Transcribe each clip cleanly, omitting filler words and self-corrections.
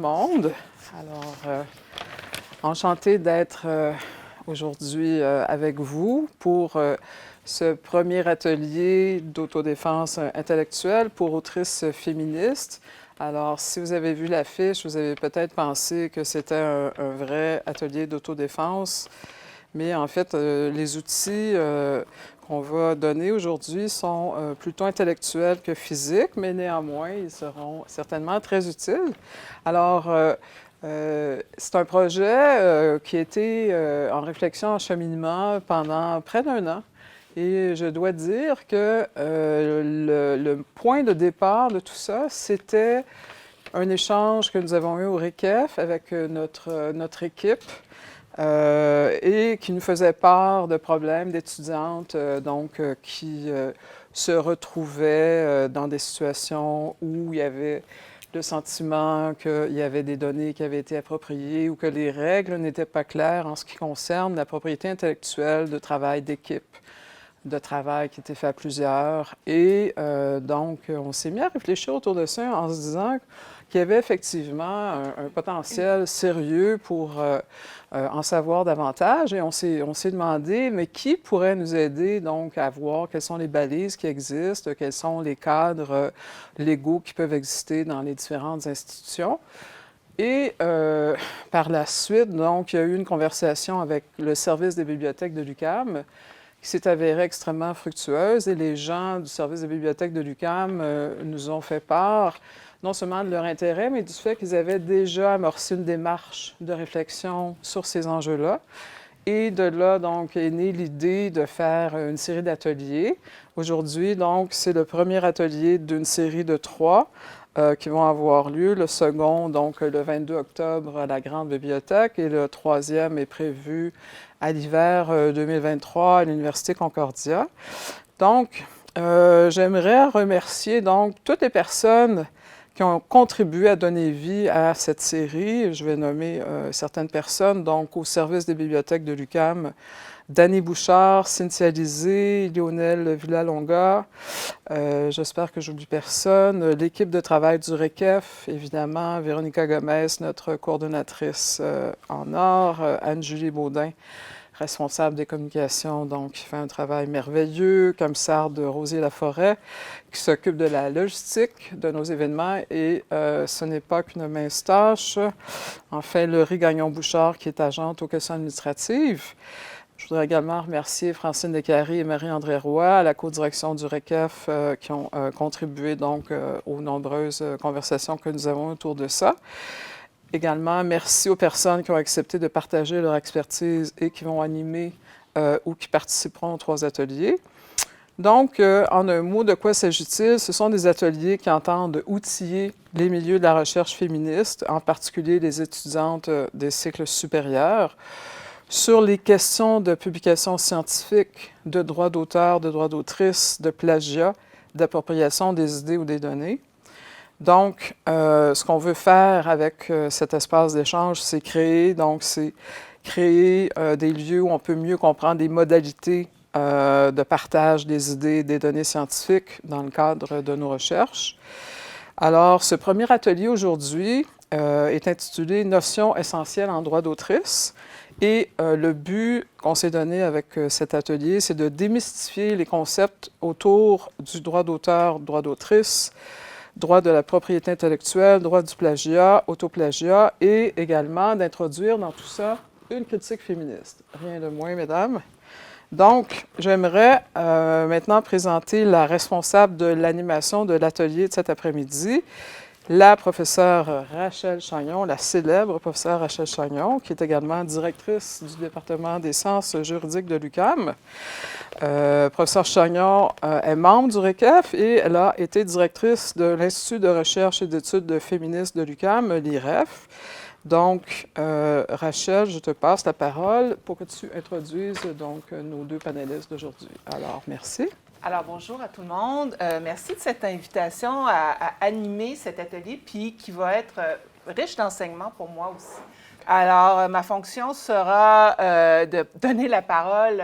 monde. Alors, enchantée d'être aujourd'hui avec vous pour ce premier atelier d'autodéfense intellectuelle pour autrices féministes. Alors, si vous avez vu l'affiche, vous avez peut-être pensé que c'était un vrai atelier d'autodéfense, mais en fait, les outils qu'on va donner aujourd'hui sont plutôt intellectuels que physiques, mais néanmoins, ils seront certainement très utiles. Alors, c'est un projet qui a été en réflexion, en cheminement pendant près d'un an. Et je dois dire que le point de départ de tout ça, c'était un échange que nous avons eu au RECEF avec notre équipe et qui nous faisait part de problèmes d'étudiantes qui se retrouvaient dans des situations où il y avait le sentiment qu'il y avait des données qui avaient été appropriées ou que les règles n'étaient pas claires en ce qui concerne la propriété intellectuelle de travail d'équipe, de travail qui était fait à plusieurs. Et donc, on s'est mis à réfléchir autour de ça en se disant qu'il y avait effectivement un potentiel sérieux pour en savoir davantage. Et on s'est demandé, mais qui pourrait nous aider donc à voir quelles sont les balises qui existent, quels sont les cadres légaux qui peuvent exister dans les différentes institutions. Et par la suite, donc, il y a eu une conversation avec le service des bibliothèques de l'UQAM qui s'est avérée extrêmement fructueuse. Et les gens du service des bibliothèques de l'UQAM nous ont fait part non seulement de leur intérêt, mais du fait qu'ils avaient déjà amorcé une démarche de réflexion sur ces enjeux-là. Et de là, donc, est née l'idée de faire une série d'ateliers. Aujourd'hui, donc, c'est le premier atelier d'une série de 3 qui vont avoir lieu. Le second, donc, le 22 octobre à la Grande Bibliothèque, et le troisième est prévu à l'hiver 2023 à l'Université Concordia. Donc, j'aimerais remercier donc toutes les personnes qui ont contribué à donner vie à cette série. Je vais nommer certaines personnes, donc au service des bibliothèques de l'UQAM, Dany Bouchard, Cynthia Lisée, Lionel Villalonga, j'espère que j'oublie personne, l'équipe de travail du RECEF, évidemment, Véronica Gomez, notre coordonnatrice en or, Anne-Julie Baudin, responsable des communications, donc qui fait un travail merveilleux, commissaire de Rosier-Laforêt, qui s'occupe de la logistique de nos événements, et ce n'est pas qu'une mince tâche. Enfin, Laurie Gagnon-Bouchard, qui est agente aux questions administratives. Je voudrais également remercier Francine Descaries et Marie-André Roy à la codirection du RECEF qui ont contribué donc aux nombreuses conversations que nous avons autour de ça. Également, merci aux personnes qui ont accepté de partager leur expertise et qui vont animer ou qui participeront aux 3 ateliers. Donc, en un mot, de quoi s'agit-il? Ce sont des ateliers qui entendent outiller les milieux de la recherche féministe, en particulier les étudiantes des cycles supérieurs, sur les questions de publication scientifique, de droit d'auteur, de droit d'autrice, de plagiat, d'appropriation des idées ou des données. Donc, ce qu'on veut faire avec cet espace d'échange, c'est créer des lieux où on peut mieux comprendre les modalités de partage des idées, des données scientifiques dans le cadre de nos recherches. Alors, ce premier atelier aujourd'hui est intitulé « Notions essentielles en droit d'autrice ». Et le but qu'on s'est donné avec cet atelier, c'est de démystifier les concepts autour du droit d'auteur, droit d'autrice, droit de la propriété intellectuelle, droit du plagiat, autoplagiat, et également d'introduire dans tout ça une critique féministe. Rien de moins, mesdames. Donc, j'aimerais maintenant présenter la responsable de l'animation de l'atelier de cet après-midi, la professeure Rachel Chagnon, la célèbre professeure Rachel Chagnon, qui est également directrice du département des sciences juridiques de l'UQAM. Professeure Chagnon est membre du RECEF et elle a été directrice de l'Institut de recherche et d'études féministes de l'UQAM, l'IREF. Donc, Rachel, je te passe la parole pour que tu introduises donc nos 2 panélistes d'aujourd'hui. Alors, merci. Alors, bonjour à tout le monde. Merci de cette invitation à animer cet atelier, puis qui va être riche d'enseignements pour moi aussi. Alors, ma fonction sera de donner la parole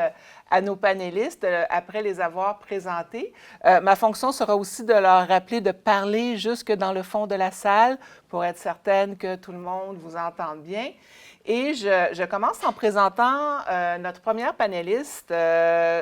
à nos panélistes après les avoir présentés. Ma fonction sera aussi de leur rappeler de parler jusque dans le fond de la salle pour être certaine que tout le monde vous entende bien. Et je commence en présentant notre première panéliste,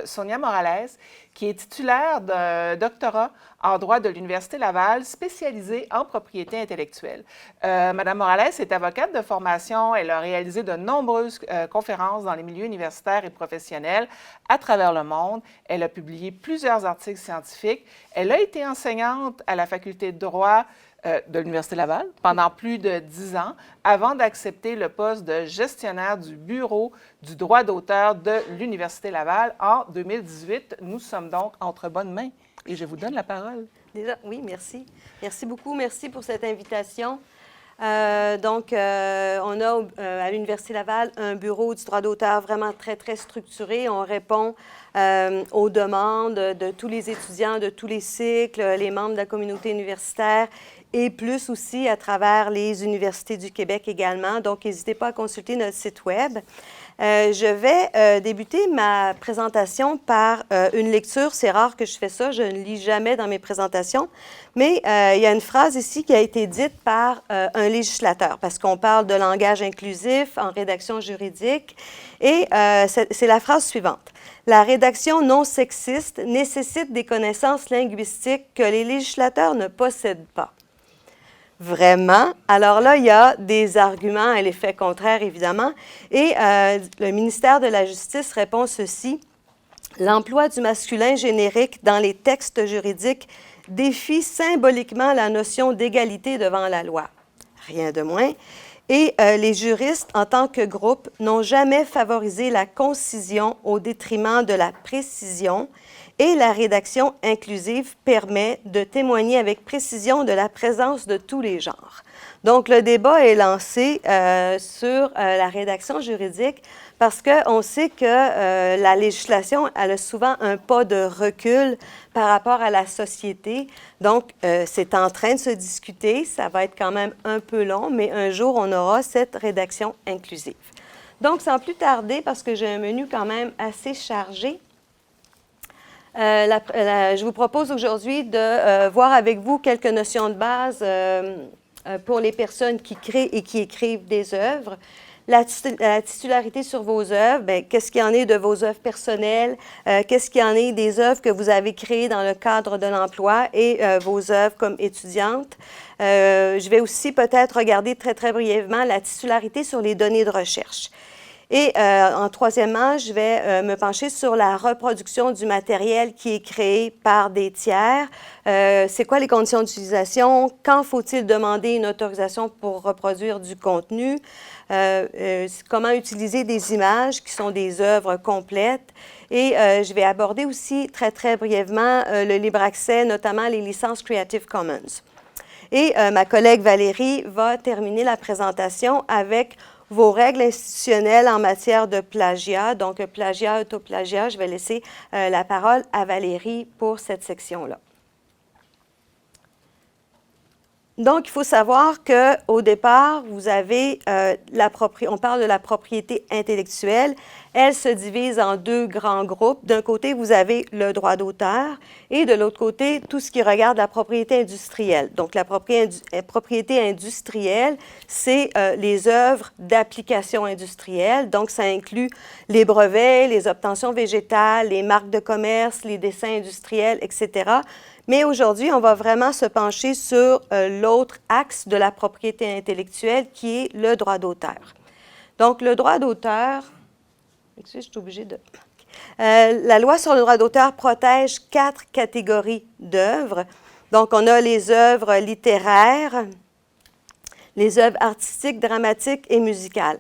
Sonia Morales, qui est titulaire d'un doctorat en droit de l'Université Laval, spécialisée en propriété intellectuelle. Madame Morales est avocate de formation. Elle a réalisé de nombreuses conférences dans les milieux universitaires et professionnels à travers le monde. Elle a publié plusieurs articles scientifiques. Elle a été enseignante à la faculté de droit de l'Université Laval pendant plus de 10 ans avant d'accepter le poste de gestionnaire du bureau du droit d'auteur de l'Université Laval en 2018. Nous sommes donc entre bonnes mains et je vous donne la parole. Déjà, oui, merci. Merci beaucoup. Merci pour cette invitation. On a à l'Université Laval un bureau du droit d'auteur vraiment très, très structuré. On répond aux demandes de tous les étudiants, de tous les cycles, les membres de la communauté universitaire et plus aussi à travers les universités du Québec également. Donc, n'hésitez pas à consulter notre site Web. Je vais débuter ma présentation par une lecture. C'est rare que je fais ça, je ne lis jamais dans mes présentations, mais il y a une phrase ici qui a été dite par un législateur, parce qu'on parle de langage inclusif en rédaction juridique, et c'est la phrase suivante. La rédaction non sexiste nécessite des connaissances linguistiques que les législateurs ne possèdent pas. Vraiment. Alors là, il y a des arguments à l'effet contraire, évidemment. Et le ministère de la Justice répond ceci. L'emploi du masculin générique dans les textes juridiques défie symboliquement la notion d'égalité devant la loi. Rien de moins. Et les juristes, en tant que groupe, n'ont jamais favorisé la concision au détriment de la précision. Et la rédaction inclusive permet de témoigner avec précision de la présence de tous les genres. Donc, le débat est lancé sur la rédaction juridique parce qu'on sait que la législation elle a souvent un pas de recul par rapport à la société. Donc, c'est en train de se discuter. Ça va être quand même un peu long, mais un jour, on aura cette rédaction inclusive. Donc, sans plus tarder, parce que j'ai un menu quand même assez chargé, je vous propose aujourd'hui de voir avec vous quelques notions de base pour les personnes qui créent et qui écrivent des œuvres. La titularité sur vos œuvres, bien, qu'est-ce qu'il y en est de vos œuvres personnelles, qu'est-ce qu'il y en est des œuvres que vous avez créées dans le cadre de l'emploi et vos œuvres comme étudiante. Je vais aussi peut-être regarder très, très brièvement la titularité sur les données de recherche. Et troisièmement, je vais me pencher sur la reproduction du matériel qui est créé par des tiers. C'est quoi les conditions d'utilisation? Quand faut-il demander une autorisation pour reproduire du contenu? Comment utiliser des images qui sont des œuvres complètes? Et je vais aborder aussi très, très brièvement le libre accès, notamment les licences Creative Commons. Et ma collègue Valérie va terminer la présentation avec vos règles institutionnelles en matière de plagiat, donc plagiat, autoplagiat. Je vais laisser la parole à Valérie pour cette section-là. Donc, il faut savoir qu'au départ, vous avez, on parle de la propriété intellectuelle. Elle se divise en deux grands groupes. D'un côté, vous avez le droit d'auteur et de l'autre côté, tout ce qui regarde la propriété industrielle. Donc, la propriété industrielle, c'est les œuvres d'application industrielle. Donc, ça inclut les brevets, les obtentions végétales, les marques de commerce, les dessins industriels, etc. Mais aujourd'hui, on va vraiment se pencher sur l'autre axe de la propriété intellectuelle qui est le droit d'auteur. Donc, le droit d'auteur, je suis obligée de... la loi sur le droit d'auteur protège 4 catégories d'œuvres. Donc, on a les œuvres littéraires, les œuvres artistiques, dramatiques et musicales.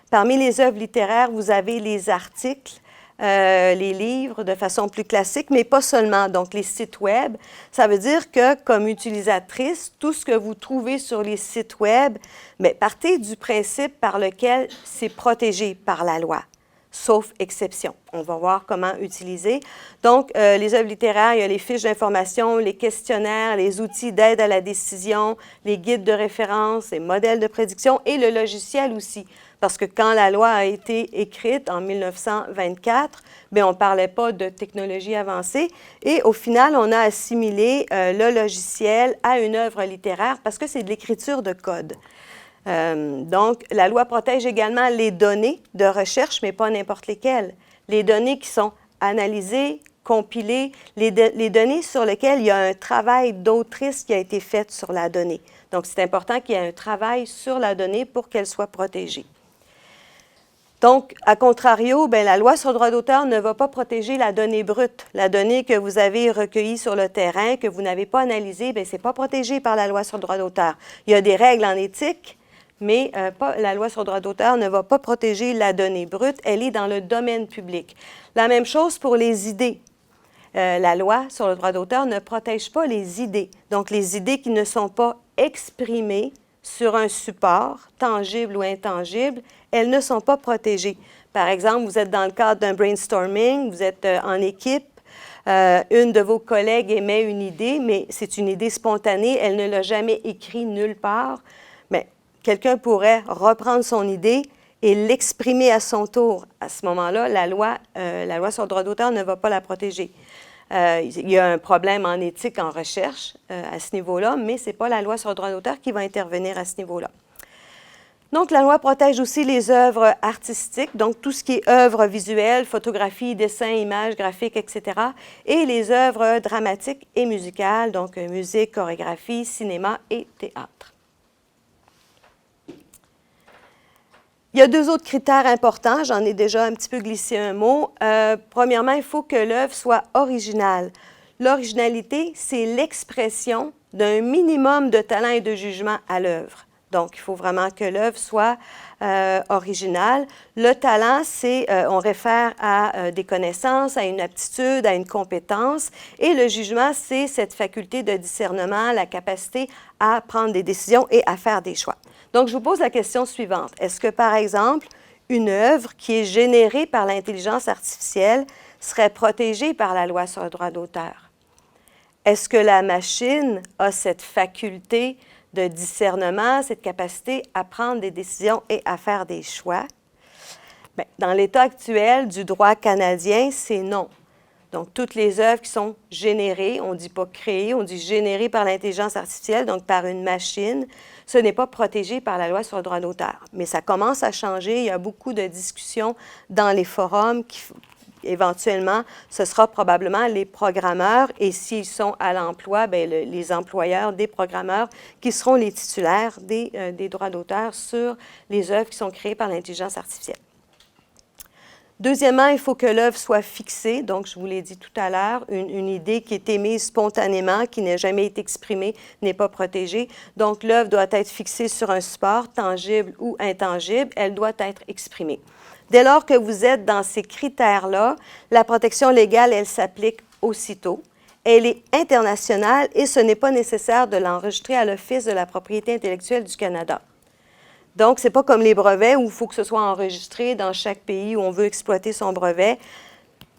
Parmi les œuvres littéraires, vous avez les articles, les livres de façon plus classique, mais pas seulement. Donc, les sites Web, ça veut dire que, comme utilisatrice, tout ce que vous trouvez sur les sites Web, bien, partez du principe par lequel c'est protégé par la loi. sauf exception. On va voir comment utiliser. Donc, les œuvres littéraires, il y a les fiches d'information, les questionnaires, les outils d'aide à la décision, les guides de référence, les modèles de prédiction et le logiciel aussi. Parce que quand la loi a été écrite en 1924, bien, on ne parlait pas de technologie avancée. Et au final, on a assimilé le logiciel à une œuvre littéraire parce que c'est de l'écriture de code. Donc, la loi protège également les données de recherche, mais pas n'importe lesquelles. Les données qui sont analysées, compilées, les données sur lesquelles il y a un travail d'autrice qui a été fait sur la donnée. Donc, c'est important qu'il y ait un travail sur la donnée pour qu'elle soit protégée. Donc, à contrario, bien, la loi sur le droit d'auteur ne va pas protéger la donnée brute. La donnée que vous avez recueillie sur le terrain, que vous n'avez pas analysée, bien, ce n'est pas protégé par la loi sur le droit d'auteur. Il y a des règles en éthique, mais la loi sur le droit d'auteur ne va pas protéger la donnée brute. Elle est dans le domaine public. La même chose pour les idées. La loi sur le droit d'auteur ne protège pas les idées. Donc, les idées qui ne sont pas exprimées sur un support, tangible ou intangible, elles ne sont pas protégées. Par exemple, vous êtes dans le cadre d'un brainstorming, vous êtes en équipe, une de vos collègues émet une idée, mais c'est une idée spontanée, elle ne l'a jamais écrite nulle part. Mais quelqu'un pourrait reprendre son idée et l'exprimer à son tour. À ce moment-là, la loi sur le droit d'auteur ne va pas la protéger. Il y a un problème en éthique, en recherche à ce niveau-là, mais ce n'est pas la loi sur le droit d'auteur qui va intervenir à ce niveau-là. Donc, la loi protège aussi les œuvres artistiques, donc tout ce qui est œuvres visuelles, photographie, dessin, images, graphiques, etc., et les œuvres dramatiques et musicales, donc musique, chorégraphie, cinéma et théâtre. Il y a deux autres critères importants, j'en ai déjà un petit peu glissé un mot. Premièrement, il faut que l'œuvre soit originale. L'originalité, c'est l'expression d'un minimum de talent et de jugement à l'œuvre. Donc, il faut vraiment que l'œuvre soit originale. Le talent, on réfère à des connaissances, à une aptitude, à une compétence. Et le jugement, c'est cette faculté de discernement, la capacité à prendre des décisions et à faire des choix. Donc, je vous pose la question suivante. Est-ce que, par exemple, une œuvre qui est générée par l'intelligence artificielle serait protégée par la loi sur le droit d'auteur? Est-ce que la machine a cette faculté de discernement, cette capacité à prendre des décisions et à faire des choix? Bien, dans l'état actuel du droit canadien, c'est non. Donc, toutes les œuvres qui sont générées, on ne dit pas créées, on dit générées par l'intelligence artificielle, donc par une machine, ce n'est pas protégé par la loi sur le droit d'auteur. Mais ça commence à changer. Il y a beaucoup de discussions dans les forums qui, éventuellement, ce sera probablement les programmeurs et s'ils sont à l'emploi, bien, les employeurs des programmeurs qui seront les titulaires des droits d'auteur sur les œuvres qui sont créées par l'intelligence artificielle. Deuxièmement, il faut que l'œuvre soit fixée. Donc, je vous l'ai dit tout à l'heure, une idée qui est émise spontanément, qui n'a jamais été exprimée, n'est pas protégée. Donc, l'œuvre doit être fixée sur un support, tangible ou intangible. Elle doit être exprimée. Dès lors que vous êtes dans ces critères-là, la protection légale, elle s'applique aussitôt. Elle est internationale et ce n'est pas nécessaire de l'enregistrer à l'Office de la propriété intellectuelle du Canada. Donc, ce n'est pas comme les brevets où il faut que ce soit enregistré dans chaque pays où on veut exploiter son brevet.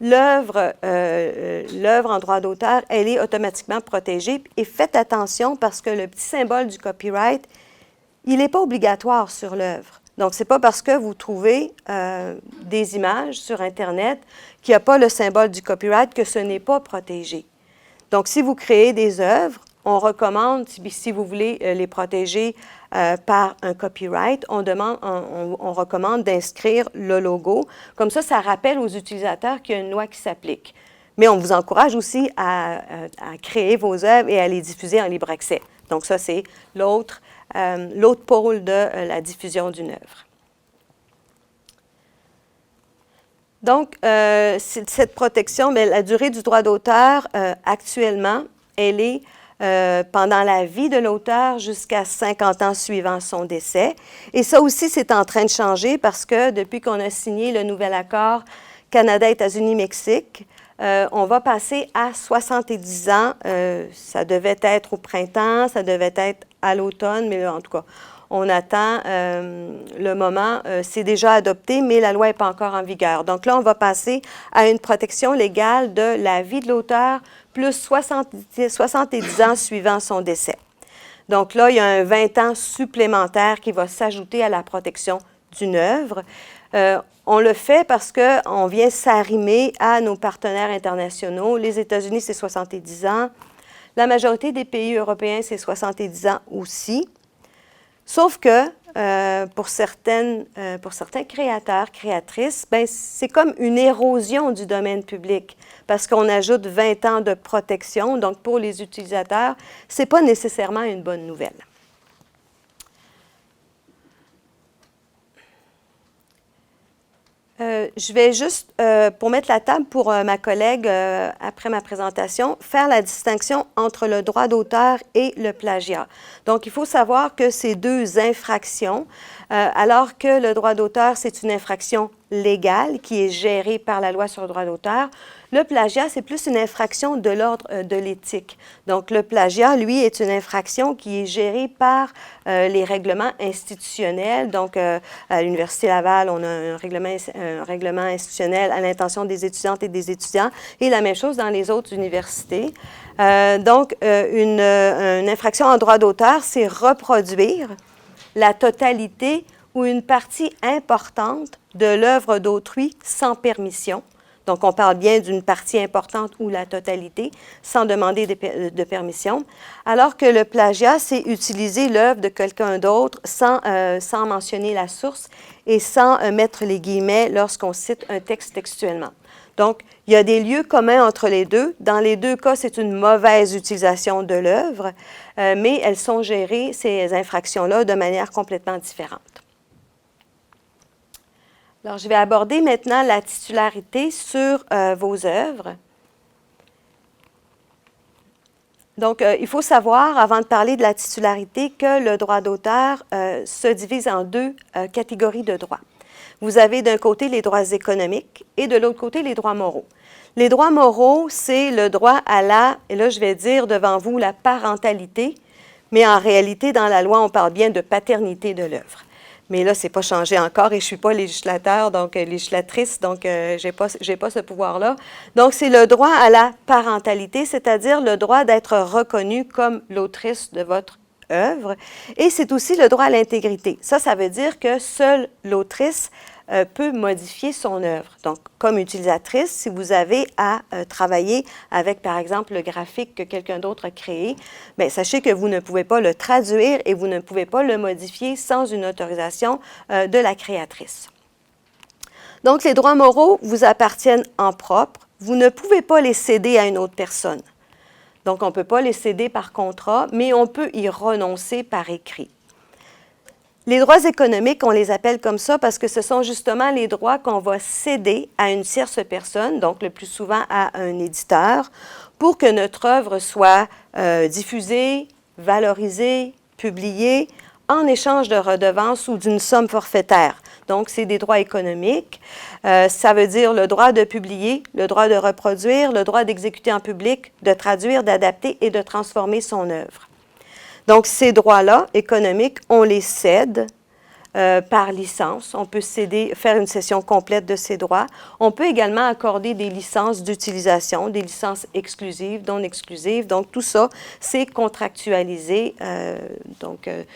L'œuvre en droit d'auteur, elle est automatiquement protégée. Et faites attention parce que le petit symbole du copyright, il n'est pas obligatoire sur l'œuvre. Donc, ce n'est pas parce que vous trouvez des images sur Internet qu'il n'y a pas le symbole du copyright que ce n'est pas protégé. Donc, si vous créez des œuvres, on recommande, si vous voulez les protéger par un copyright, on recommande d'inscrire le logo. Comme ça, ça rappelle aux utilisateurs qu'il y a une loi qui s'applique. Mais on vous encourage aussi à créer vos œuvres et à les diffuser en libre accès. Donc ça, c'est l'autre pôle de la diffusion d'une œuvre. Donc, cette protection, bien, la durée du droit d'auteur, actuellement, elle est pendant la vie de l'auteur jusqu'à 50 ans suivant son décès. Et ça aussi, c'est en train de changer parce que depuis qu'on a signé le nouvel accord Canada, États-Unis, Mexique, on va passer à 70 ans. Ça devait être au printemps, ça devait être à l'automne, mais là, en tout cas, on attend le moment, c'est déjà adopté, mais la loi n'est pas encore en vigueur. Donc là, on va passer à une protection légale de la vie de l'auteur plus 70 ans suivant son décès. Donc là, il y a un 20 ans supplémentaire qui va s'ajouter à la protection d'une œuvre. On le fait parce qu'on vient s'arrimer à nos partenaires internationaux. Les États-Unis, c'est 70 ans. La majorité des pays européens, c'est 70 ans aussi. Sauf que pour certains créateurs, créatrices, ben, c'est comme une érosion du domaine public parce qu'on ajoute 20 ans de protection. Donc, pour les utilisateurs, ce n'est pas nécessairement une bonne nouvelle. Je vais juste, pour mettre la table pour ma collègue, après ma présentation, faire la distinction entre le droit d'auteur et le plagiat. Donc, il faut savoir que ces deux infractions, alors que le droit d'auteur, c'est une infraction légale qui est gérée par la loi sur le droit d'auteur, le plagiat, c'est plus une infraction de l'ordre de l'éthique. Donc, le plagiat, lui, est une infraction qui est gérée par les règlements institutionnels. Donc, à l'Université Laval, on a un règlement institutionnel à l'intention des étudiantes et des étudiants, et la même chose dans les autres universités. Donc, une infraction en droit d'auteur, c'est reproduire la totalité ou une partie importante de l'œuvre d'autrui sans permission. Donc, on parle bien d'une partie importante ou la totalité, sans demander de permission, alors que le plagiat, c'est utiliser l'œuvre de quelqu'un d'autre sans mentionner la source et sans mettre les guillemets lorsqu'on cite un texte textuellement. Donc, il y a des lieux communs entre les deux. Dans les deux cas, c'est une mauvaise utilisation de l'œuvre, mais elles sont gérées, ces infractions-là, de manière complètement différente. Alors, je vais aborder maintenant la titularité sur vos œuvres. Donc, il faut savoir, avant de parler de la titularité, que le droit d'auteur se divise en deux catégories de droits. Vous avez d'un côté les droits économiques et de l'autre côté les droits moraux. Les droits moraux, c'est le droit à la, et là je vais dire devant vous, la parentalité, mais en réalité, dans la loi, on parle bien de paternité de l'œuvre. Mais là, ce n'est pas changé encore et je ne suis pas législateur, donc législatrice, donc je n'ai pas ce pouvoir-là. Donc, c'est le droit à la parentalité, c'est-à-dire le droit d'être reconnu comme l'autrice de votre œuvre. Et c'est aussi le droit à l'intégrité. Ça veut dire que seule l'autrice peut modifier son œuvre. Donc, comme utilisatrice, si vous avez à travailler avec, par exemple, le graphique que quelqu'un d'autre a créé, bien, sachez que vous ne pouvez pas le traduire et vous ne pouvez pas le modifier sans une autorisation de la créatrice. Donc, les droits moraux vous appartiennent en propre. Vous ne pouvez pas les céder à une autre personne. Donc, on ne peut pas les céder par contrat, mais on peut y renoncer par écrit. Les droits économiques, on les appelle comme ça parce que ce sont justement les droits qu'on va céder à une tierce personne, donc le plus souvent à un éditeur, pour que notre œuvre soit diffusée, valorisée, publiée, en échange de redevances ou d'une somme forfaitaire. Donc, c'est des droits économiques. Ça veut dire le droit de publier, le droit de reproduire, le droit d'exécuter en public, de traduire, d'adapter et de transformer son œuvre. Donc, ces droits-là, économiques, on les cède par licence. On peut faire une cession complète de ces droits. On peut également accorder des licences d'utilisation, des licences exclusives, non exclusives. Donc, tout ça, c'est contractualisé.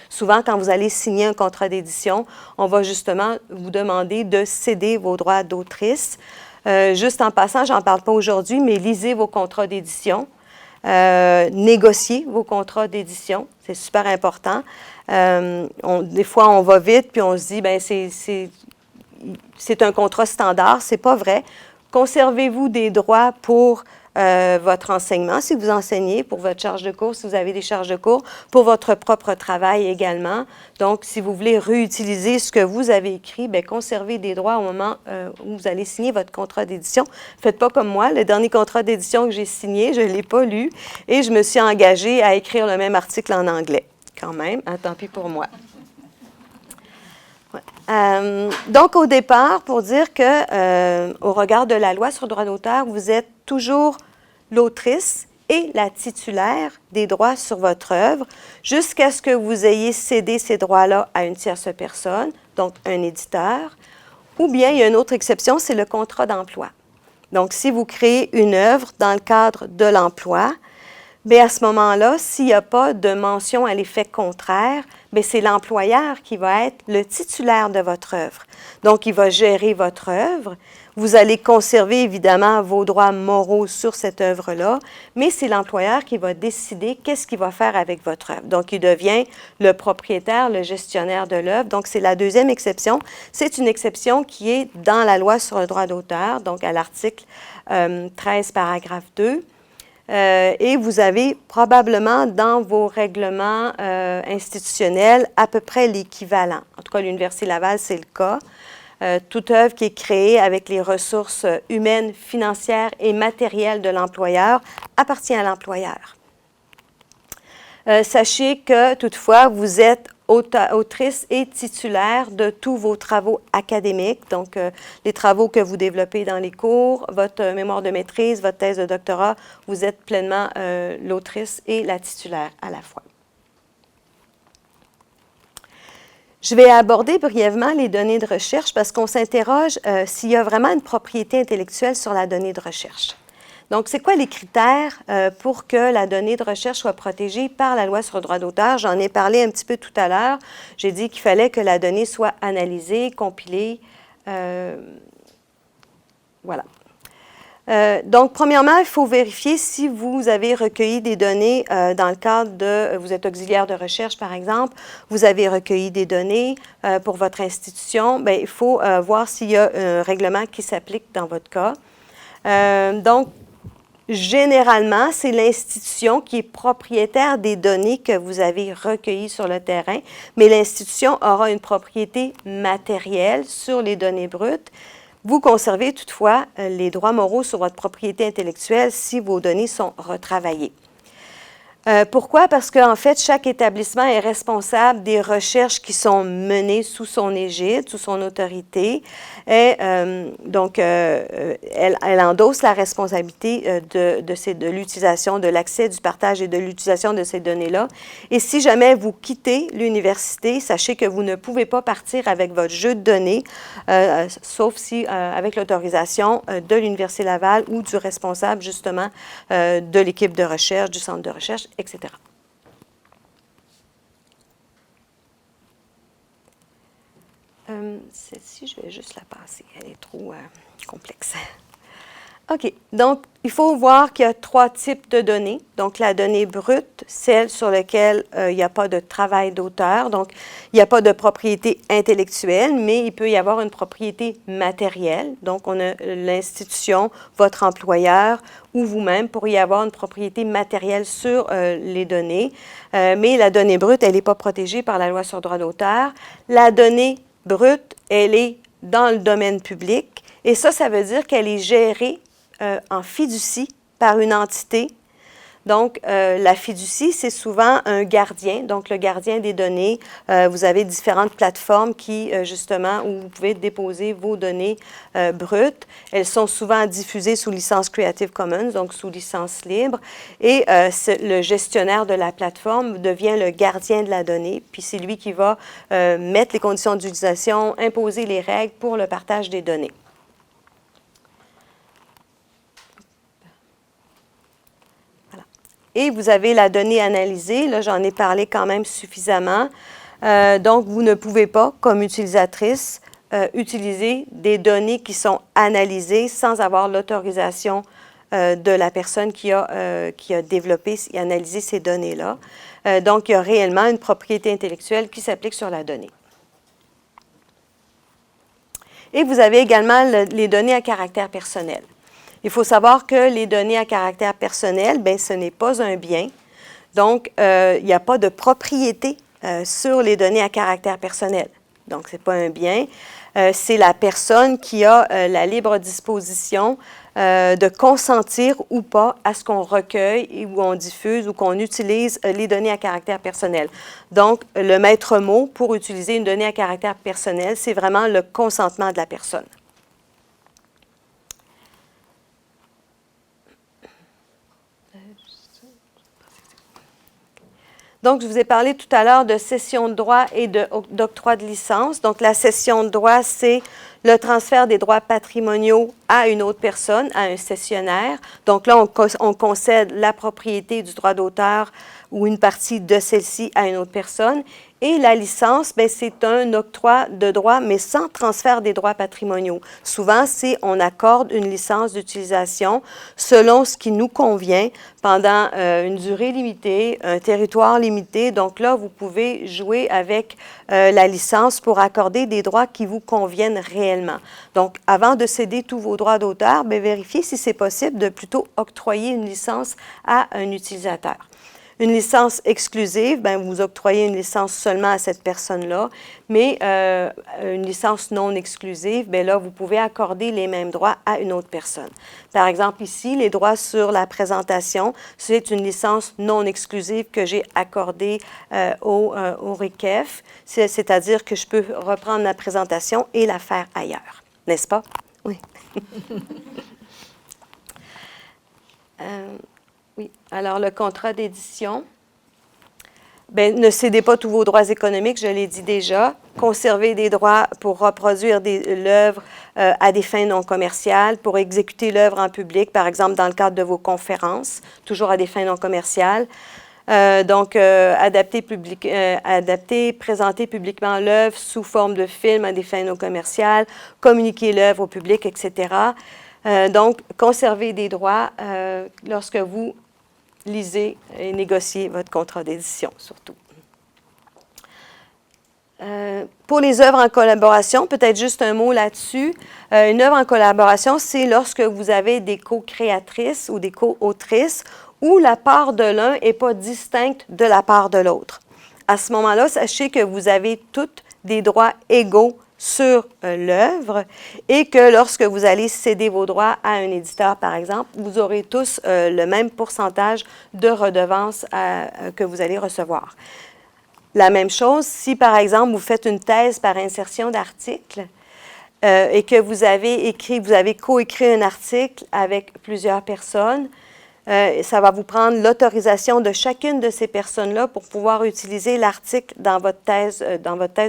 Souvent, quand vous allez signer un contrat d'édition, on va justement vous demander de céder vos droits d'autrice. Juste en passant, j'en parle pas aujourd'hui, mais lisez vos contrats d'édition. Négocier vos contrats d'édition, c'est super important. Des fois, on va vite puis on se dit, bien, c'est un contrat standard. C'est pas vrai. Conservez-vous des droits pour votre enseignement, si vous enseignez, pour votre charge de cours, si vous avez des charges de cours, pour votre propre travail également. Donc, si vous voulez réutiliser ce que vous avez écrit, bien, conservez des droits au moment où vous allez signer votre contrat d'édition. Faites pas comme moi. Le dernier contrat d'édition que j'ai signé, je ne l'ai pas lu et je me suis engagée à écrire le même article en anglais. Quand même, hein, tant pis pour moi. Donc, au départ, pour dire que, au regard de la loi sur le droit d'auteur, vous êtes toujours l'autrice et la titulaire des droits sur votre œuvre jusqu'à ce que vous ayez cédé ces droits-là à une tierce personne, donc un éditeur. Ou bien, il y a une autre exception, c'est le contrat d'emploi. Donc, si vous créez une œuvre dans le cadre de l'emploi, bien à ce moment-là, s'il n'y a pas de mention à l'effet contraire, bien c'est l'employeur qui va être le titulaire de votre œuvre. Donc, il va gérer votre œuvre. Vous allez conserver évidemment vos droits moraux sur cette œuvre-là, mais c'est l'employeur qui va décider qu'est-ce qu'il va faire avec votre œuvre. Donc, il devient le propriétaire, le gestionnaire de l'œuvre. Donc, c'est la deuxième exception. C'est une exception qui est dans la loi sur le droit d'auteur, donc à l'article 13, paragraphe 2. Et vous avez probablement dans vos règlements institutionnels à peu près l'équivalent. En tout cas, l'Université Laval, c'est le cas. Toute œuvre qui est créée avec les ressources humaines, financières et matérielles de l'employeur appartient à l'employeur. Sachez que, toutefois, vous êtes autrice et titulaire de tous vos travaux académiques, donc les travaux que vous développez dans les cours, votre mémoire de maîtrise, votre thèse de doctorat, vous êtes pleinement l'autrice et la titulaire à la fois. Je vais aborder brièvement les données de recherche parce qu'on s'interroge s'il y a vraiment une propriété intellectuelle sur la donnée de recherche. Donc, c'est quoi les critères pour que la donnée de recherche soit protégée par la loi sur le droit d'auteur? J'en ai parlé un petit peu tout à l'heure. J'ai dit qu'il fallait que la donnée soit analysée, compilée. Voilà. Donc, premièrement, il faut vérifier si vous avez recueilli des données dans le cadre de, vous êtes auxiliaire de recherche, par exemple, vous avez recueilli des données pour votre institution, bien, il faut voir s'il y a un règlement qui s'applique dans votre cas. Donc, généralement, c'est l'institution qui est propriétaire des données que vous avez recueillies sur le terrain, mais l'institution aura une propriété matérielle sur les données brutes. Vous conservez toutefois les droits moraux sur votre propriété intellectuelle si vos données sont retravaillées. Pourquoi? Parce qu'en fait, chaque établissement est responsable des recherches qui sont menées sous son égide, sous son autorité. Et donc, elle endosse la responsabilité de l'utilisation, de l'accès, du partage et de l'utilisation de ces données-là. Et si jamais vous quittez l'université, sachez que vous ne pouvez pas partir avec votre jeu de données, sauf si avec l'autorisation de l'Université Laval ou du responsable, justement, de l'équipe de recherche, du centre de recherche, etc. Celle-ci, je vais juste la passer. Elle est trop complexe. OK. Donc, il faut voir qu'il y a 3 types de données. Donc, la donnée brute, celle sur laquelle il n'y a pas de travail d'auteur. Donc, il n'y a pas de propriété intellectuelle, mais il peut y avoir une propriété matérielle. Donc, on a l'institution, votre employeur ou vous-même pourriez avoir une propriété matérielle sur les données. Mais la donnée brute, elle n'est pas protégée par la loi sur le droit d'auteur. La donnée brute, elle est dans le domaine public. Et ça veut dire qu'elle est gérée en fiducie par une entité. Donc, la fiducie, c'est souvent un gardien, donc le gardien des données. Vous avez différentes plateformes qui, justement, où vous pouvez déposer vos données brutes. Elles sont souvent diffusées sous licence Creative Commons, donc sous licence libre. Et le gestionnaire de la plateforme devient le gardien de la donnée, puis c'est lui qui va mettre les conditions d'utilisation, imposer les règles pour le partage des données. Et vous avez la donnée analysée. Là, j'en ai parlé quand même suffisamment. Donc, vous ne pouvez pas, comme utilisatrice, utiliser des données qui sont analysées sans avoir l'autorisation de la personne qui a développé et analysé ces données-là. Donc, il y a réellement une propriété intellectuelle qui s'applique sur la donnée. Et vous avez également les données à caractère personnel. Il faut savoir que les données à caractère personnel, bien, ce n'est pas un bien. Donc, il n'y a pas de propriété sur les données à caractère personnel. Donc, ce n'est pas un bien. C'est la personne qui a la libre disposition de consentir ou pas à ce qu'on recueille ou on diffuse ou qu'on utilise les données à caractère personnel. Donc, le maître mot pour utiliser une donnée à caractère personnel, c'est vraiment le consentement de la personne. Donc, je vous ai parlé tout à l'heure de cession de droit et d'octroi de licence. Donc, la cession de droit, c'est le transfert des droits patrimoniaux à une autre personne, à un cessionnaire. Donc là, on concède la propriété du droit d'auteur ou une partie de celle-ci à une autre personne. Et la licence, c'est un octroi de droit, mais sans transfert des droits patrimoniaux. Souvent, on accorde une licence d'utilisation selon ce qui nous convient pendant une durée limitée, un territoire limité. Donc là, vous pouvez jouer avec la licence pour accorder des droits qui vous conviennent réellement. Donc, avant de céder tous vos droits d'auteur, vérifiez si c'est possible de plutôt octroyer une licence à un utilisateur. Une licence exclusive, vous octroyez une licence seulement à cette personne-là, mais une licence non exclusive, là, vous pouvez accorder les mêmes droits à une autre personne. Par exemple, ici, les droits sur la présentation, c'est une licence non exclusive que j'ai accordée au REQEF, c'est-à-dire que je peux reprendre la présentation et la faire ailleurs, n'est-ce pas? Oui. Oui. Alors, le contrat d'édition, ne cédez pas tous vos droits économiques, je l'ai dit déjà. Conservez des droits pour reproduire l'œuvre à des fins non commerciales, pour exécuter l'œuvre en public, par exemple dans le cadre de vos conférences, toujours à des fins non commerciales. Adapter, présenter publiquement l'œuvre sous forme de film à des fins non commerciales, communiquer l'œuvre au public, etc. Donc, conservez des droits lorsque vous lisez et négociez votre contrat d'édition, surtout. Pour les œuvres en collaboration, peut-être juste un mot là-dessus. Une œuvre en collaboration, c'est lorsque vous avez des co-créatrices ou des co-autrices où la part de l'un n'est pas distincte de la part de l'autre. À ce moment-là, sachez que vous avez toutes des droits égaux sur l'œuvre et que lorsque vous allez céder vos droits à un éditeur, par exemple, vous aurez tous le même pourcentage de redevance que vous allez recevoir. La même chose, si par exemple vous faites une thèse par insertion d'articles et que vous avez coécrit un article avec plusieurs personnes, ça va vous prendre l'autorisation de chacune de ces personnes-là pour pouvoir utiliser l'article dans votre thèse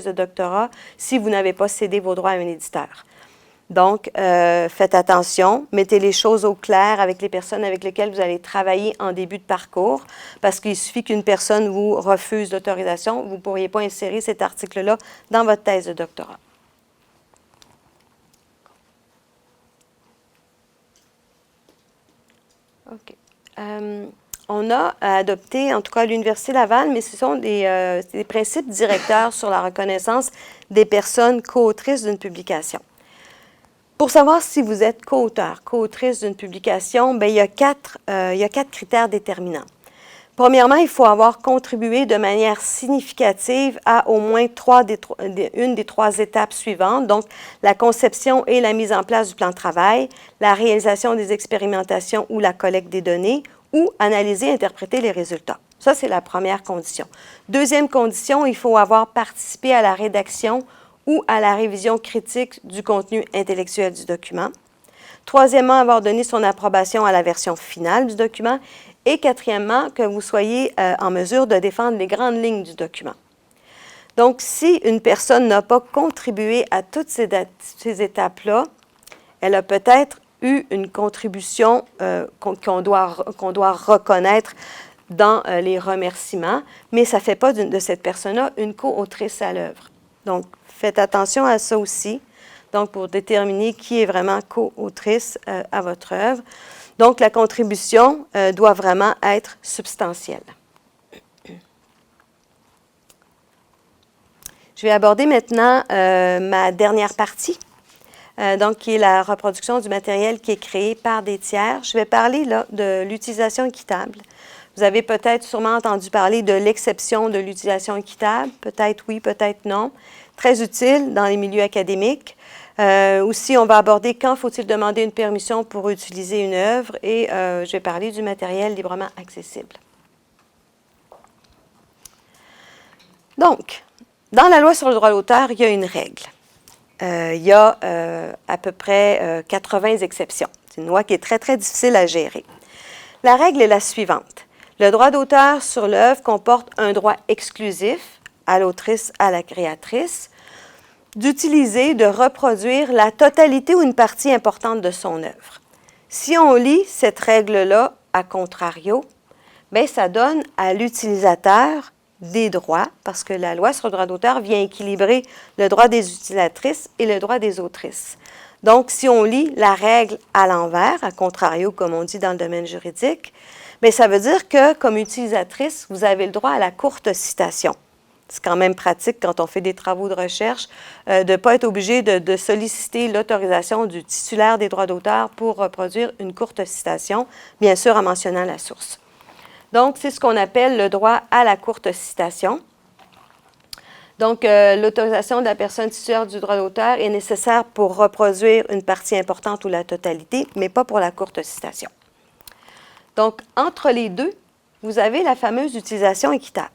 de doctorat si vous n'avez pas cédé vos droits à un éditeur. Donc, faites attention, mettez les choses au clair avec les personnes avec lesquelles vous allez travailler en début de parcours, parce qu'il suffit qu'une personne vous refuse l'autorisation, vous ne pourriez pas insérer cet article-là dans votre thèse de doctorat. OK. On a adopté, en tout cas à l'Université Laval, mais ce sont des principes directeurs sur la reconnaissance des personnes co-autrices d'une publication. Pour savoir si vous êtes co-auteur, co-autrice d'une publication, il y a quatre critères déterminants. Premièrement, il faut avoir contribué de manière significative à au moins une des trois étapes suivantes, donc la conception et la mise en place du plan de travail, la réalisation des expérimentations ou la collecte des données, ou analyser et interpréter les résultats. Ça, c'est la première condition. Deuxième condition, il faut avoir participé à la rédaction ou à la révision critique du contenu intellectuel du document. Troisièmement, avoir donné son approbation à la version finale du document. Et quatrièmement, que vous soyez en mesure de défendre les grandes lignes du document. Donc, si une personne n'a pas contribué à toutes ces étapes-là, elle a peut-être eu une contribution qu'on doit reconnaître dans les remerciements, mais ça ne fait pas de cette personne-là une co-autrice à l'œuvre. Donc, faites attention à ça aussi, donc pour déterminer qui est vraiment co-autrice à votre œuvre. Donc, la contribution doit vraiment être substantielle. Je vais aborder maintenant ma dernière partie, donc qui est la reproduction du matériel qui est créé par des tiers. Je vais parler là de l'utilisation équitable. Vous avez peut-être sûrement entendu parler de l'exception de l'utilisation équitable, peut-être oui, peut-être non. Très utile dans les milieux académiques. Aussi, on va aborder quand faut-il demander une permission pour utiliser une œuvre et je vais parler du matériel librement accessible. Donc, dans la loi sur le droit d'auteur, il y a une règle. Il y a à peu près 80 exceptions. C'est une loi qui est très, très difficile à gérer. La règle est la suivante. Le droit d'auteur sur l'œuvre comporte un droit exclusif à l'autrice, à la créatrice, d'utiliser, de reproduire la totalité ou une partie importante de son œuvre. Si on lit cette règle-là à contrario, bien, ça donne à l'utilisateur des droits, parce que la loi sur le droit d'auteur vient équilibrer le droit des utilisatrices et le droit des autrices. Donc, si on lit la règle à l'envers, à contrario, comme on dit dans le domaine juridique, bien, ça veut dire que, comme utilisatrice, vous avez le droit à la courte citation. C'est quand même pratique quand on fait des travaux de recherche de ne pas être obligé de solliciter l'autorisation du titulaire des droits d'auteur pour reproduire une courte citation, bien sûr en mentionnant la source. Donc, c'est ce qu'on appelle le droit à la courte citation. Donc, l'autorisation de la personne titulaire du droit d'auteur est nécessaire pour reproduire une partie importante ou la totalité, mais pas pour la courte citation. Donc, entre les deux, vous avez la fameuse utilisation équitable.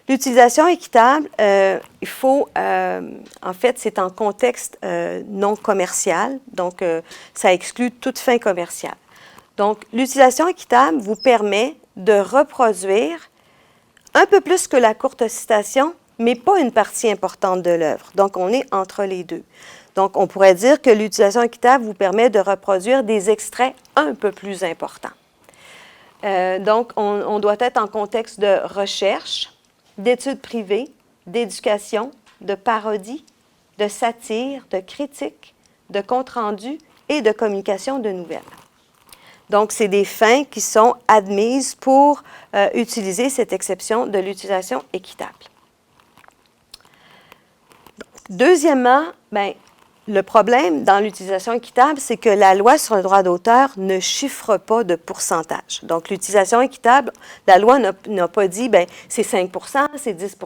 L'utilisation équitable, en fait, c'est en contexte non commercial, donc ça exclut toute fin commerciale. Donc, l'utilisation équitable vous permet de reproduire un peu plus que la courte citation, mais pas une partie importante de l'œuvre. Donc, on est entre les deux. Donc, on pourrait dire que l'utilisation équitable vous permet de reproduire des extraits un peu plus importants. Donc, on doit être en contexte de recherche, d'études privées, d'éducation, de parodie, de satire, de critique, de compte-rendu et de communication de nouvelles. Donc, c'est des fins qui sont admises pour utiliser cette exception de l'utilisation équitable. Donc, deuxièmement, bien, le problème dans l'utilisation équitable, c'est que la loi sur le droit d'auteur ne chiffre pas de pourcentage. Donc, l'utilisation équitable, la loi n'a pas dit, bien, c'est 5 c'est 10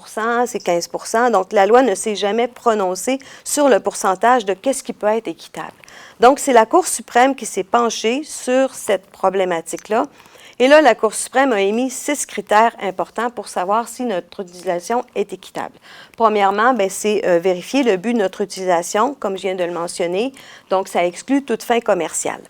c'est 15 Donc, la loi ne s'est jamais prononcée sur le pourcentage de qu'est-ce qui peut être équitable. Donc, c'est la Cour suprême qui s'est penchée sur cette problématique-là. Et là, la Cour suprême a émis 6 critères importants pour savoir si notre utilisation est équitable. Premièrement, c'est vérifier le but de notre utilisation, comme je viens de le mentionner. Donc, ça exclut toute fin commerciale.